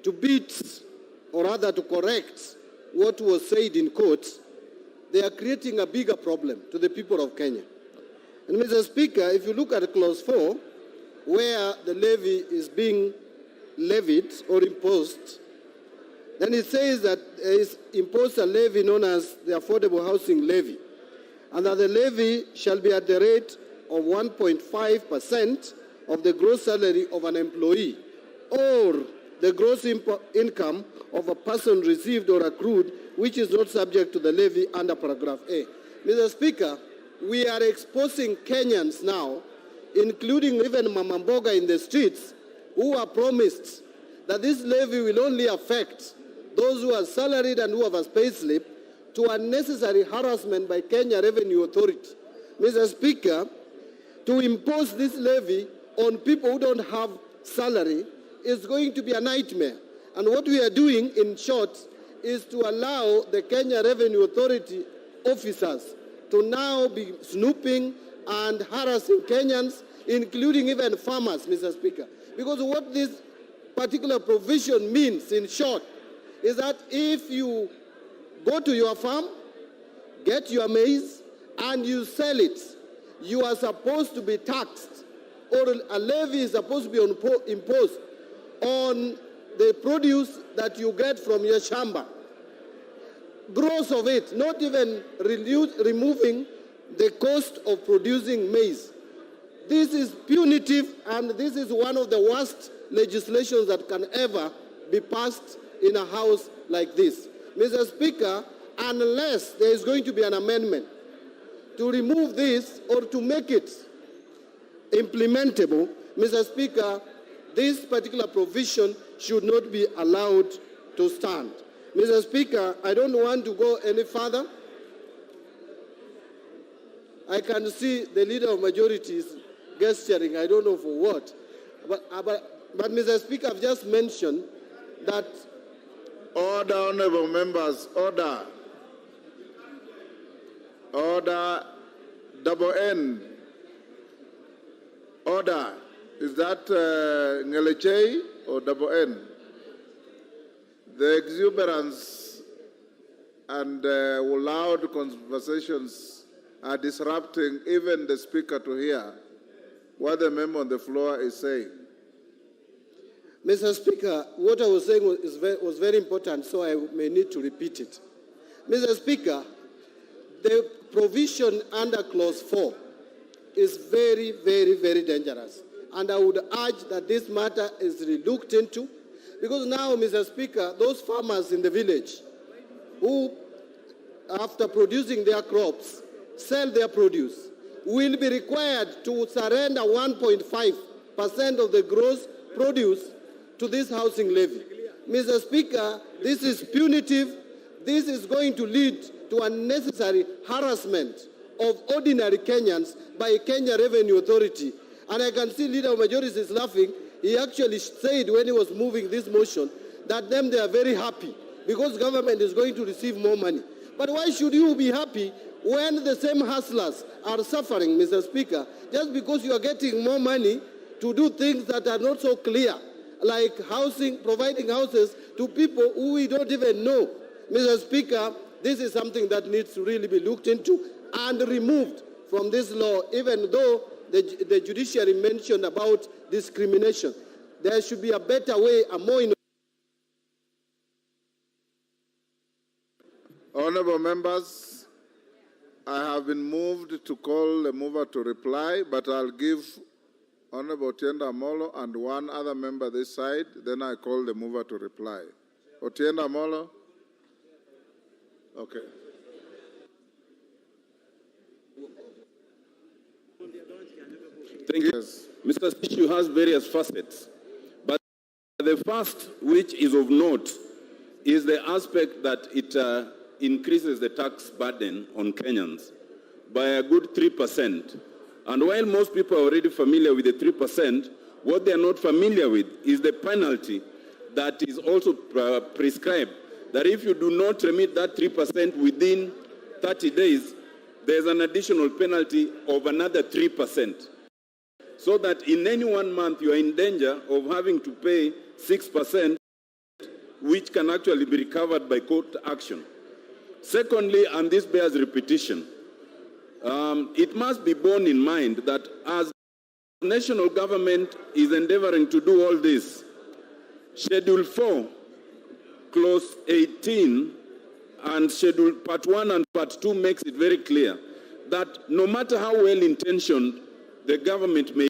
to beat, or rather to correct, what was said in court, they are creating a bigger problem to the people of Kenya. And Mr. Speaker, if you look at clause 4, where the levy is being levied or imposed, then it says that there is imposed a levy known as the Affordable Housing Levy, and that the levy shall be at the rate of 1.5% of the gross salary of an employee, or the gross income of a person received or accrued, which is not subject to the levy under paragraph A. Mr. Speaker, we are exposing Kenyans now, including even Mama Mboga in the streets, who are promised that this levy will only affect those who are salaried and who have a pay slip, to unnecessary harassment by Kenya Revenue Authority. Mr. Speaker, to impose this levy on people who don't have salary is going to be a nightmare. And what we are doing, in short, is to allow the Kenya Revenue Authority officers to now be snooping and harassing Kenyans, including even farmers, Mr. Speaker. Because what this particular provision means, in short, is that if you go to your farm, get your maize, and you sell it, you are supposed to be taxed, or a levy is supposed to be imposed on the produce that you get from your shamba. Gross of it, not even removing the cost of producing maize. This is punitive, and this is one of the worst legislations that can ever be passed in a house like this. Mr. Speaker, unless there is going to be an amendment to remove this or to make it implementable, Mr. Speaker, this particular provision should not be allowed to stand. Mr. Speaker, I don't want to go any further. I can see the leader of majority is gesturing, I don't know for what. But Mr. Speaker, I've just mentioned that... Order, honorable members, order. Order, double N. Order. Is that Ngeleche or double N? The exuberance and loud conversations are disrupting even the speaker to hear what the member on the floor is saying. Mr. Speaker, what I was saying was very important, so I may need to repeat it. Mr. Speaker, the provision under clause 4 is very, very, very dangerous. And I would urge that this matter is looked into, because now, Mr. Speaker, those farmers in the village who, after producing their crops, sell their produce, will be required to surrender 1.5% of the gross produce to this housing levy. Mr. Speaker, this is punitive. This is going to lead to unnecessary harassment of ordinary Kenyans by Kenya Revenue Authority. And I can see Leader of Majority is laughing. He actually said when he was moving this motion that they are very happy because government is going to receive more money. But why should you be happy when the same hustlers are suffering, Mr. Speaker, just because you are getting more money to do things that are not so clear, like housing, providing houses to people who we don't even know. Mr. Speaker, this is something that needs to really be looked into and removed from this law, even though the judiciary mentioned about discrimination. There should be a better way, a more Honorable members, I have been moved to call the mover to reply, but I'll give Honorable Otienda Amolo and one other member this side, then I call the mover to reply. Otienda Amolo? Okay. Thank you. Mr. Speaker, issue has various facets, but the first, which is of note, is the aspect that it increases the tax burden on Kenyans by a good 3%. And while most people are already familiar with the 3%, what they are not familiar with is the penalty that is also prescribed, that if you do not remit that 3% within 30 days, there's an additional penalty of another 3%. So that in any 1 month you are in danger of having to pay 6%, which can actually be recovered by court action. Secondly, and this bears repetition, it must be borne in mind that as the national government is endeavoring to do all this, Schedule 4, Clause 18, and Schedule Part 1 and Part 2 makes it very clear that no matter how well-intentioned the government may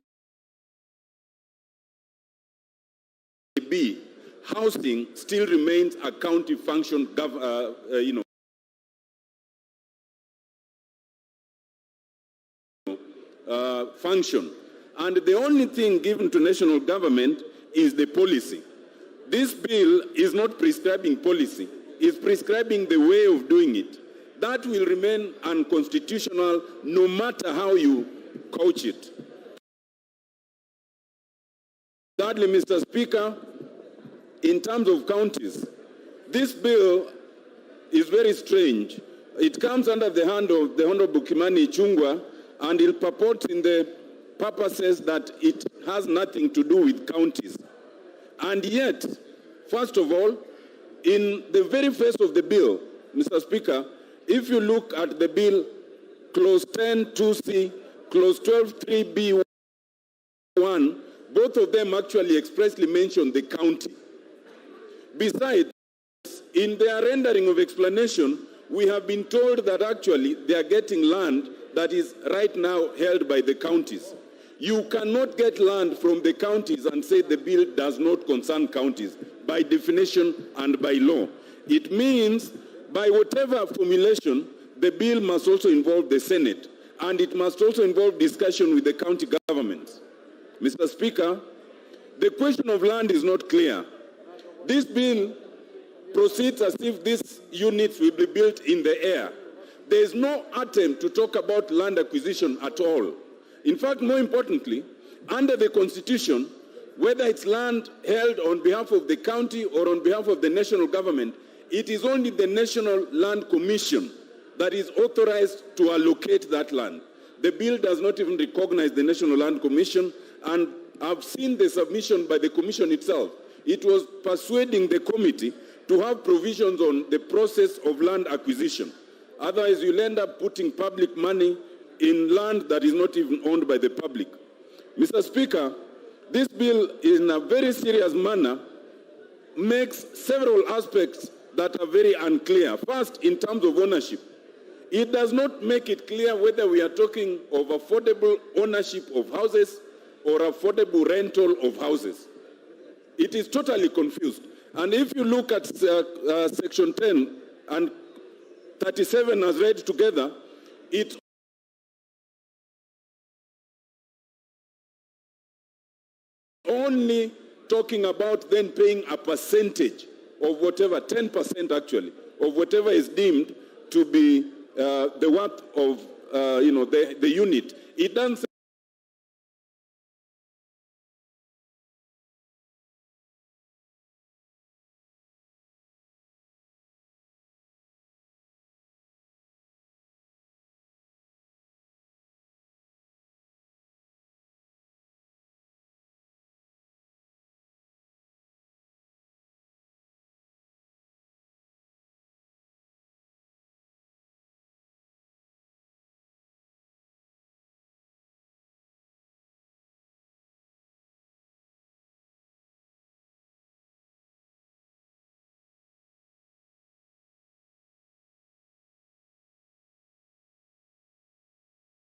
be, housing still remains a county function, function. And the only thing given to national government is the policy. This bill is not prescribing policy, it's prescribing the way of doing it. That will remain unconstitutional no matter how you couch it. Thirdly, Mr. Speaker, in terms of counties, this bill is very strange. It comes under the hand of the Honorable Kimani Ichung'wah, and it purports in the purposes that it has nothing to do with counties. And yet, first of all, in the very face of the bill, Mr. Speaker, if you look at the bill, Clause 10 2C, Clause 12 3B1, both of them actually expressly mention the county. Besides, in their rendering of explanation, we have been told that actually they are getting land that is right now held by the counties. You cannot get land from the counties and say the bill does not concern counties by definition and by law. It means by whatever formulation, the bill must also involve the Senate, and it must also involve discussion with the county governments. Mr. Speaker, the question of land is not clear. This bill proceeds as if these units will be built in the air. There is no attempt to talk about land acquisition at all. In fact, more importantly, under the Constitution, whether it's land held on behalf of the county or on behalf of the national government, it is only the National Land Commission that is authorized to allocate that land. The bill does not even recognize the National Land Commission, and I've seen the submission by the Commission itself. It was persuading the committee to have provisions on the process of land acquisition. Otherwise, you'll end up putting public money in land that is not even owned by the public. Mr. Speaker, this bill, in a very serious manner, makes several aspects that are very unclear. First, in terms of ownership. It does not make it clear whether we are talking of affordable ownership of houses or affordable rental of houses. It is totally confused. And if you look at Section 10 and 37 as read together, it's only talking about then paying a percentage of whatever, 10% actually, of whatever is deemed to be the worth of the unit. It doesn't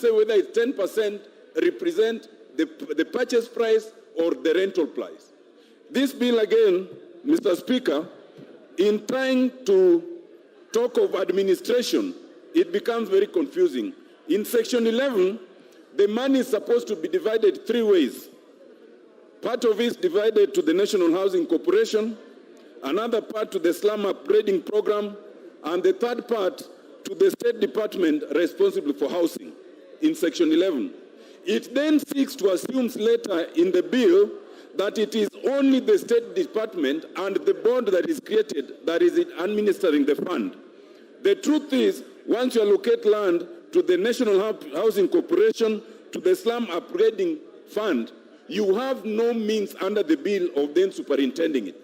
say whether it's 10% represent the purchase price or the rental price. This bill again, Mr. Speaker, in trying to talk of administration, it becomes very confusing. In Section 11, the money is supposed to be divided 3 ways. Part of it is divided to the National Housing Corporation, another part to the slum upgrading program, and the third part to the State Department responsible for housing in Section 11. It then seeks to assume later in the bill that it is only the State Department and the board that is created that is administering the fund. The truth is, once you allocate land to the National Housing Corporation, to the slum upgrading fund, you have no means under the bill of then superintending it.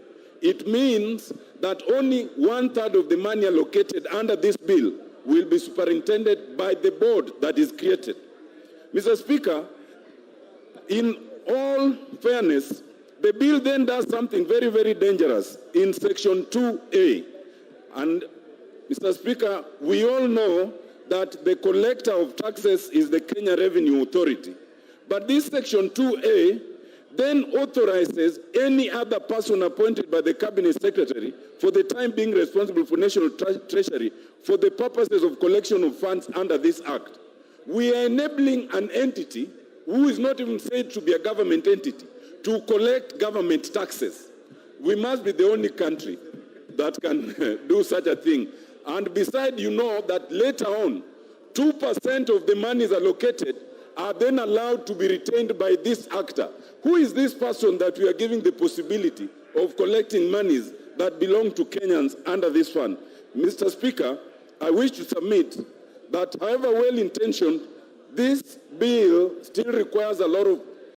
It means that only 1/3 of the money allocated under this bill will be superintended by the board that is created. Mr. Speaker, in all fairness, the bill then does something very, very dangerous in Section 2A. And, Mr. Speaker, we all know that the collector of taxes is the Kenya Revenue Authority. But this Section 2A then authorizes any other person appointed by the Cabinet Secretary for the time being responsible for National Treasury for the purposes of collection of funds under this Act. We are enabling an entity who is not even said to be a government entity to collect government taxes. We must be the only country that can do such a thing. And besides, you know that later on, 2% of the monies allocated are then allowed to be retained by this actor. Who is this person that we are giving the possibility of collecting monies that belong to Kenyans under this fund? Mr. Speaker, I wish to submit that however well-intentioned, this bill still requires a lot of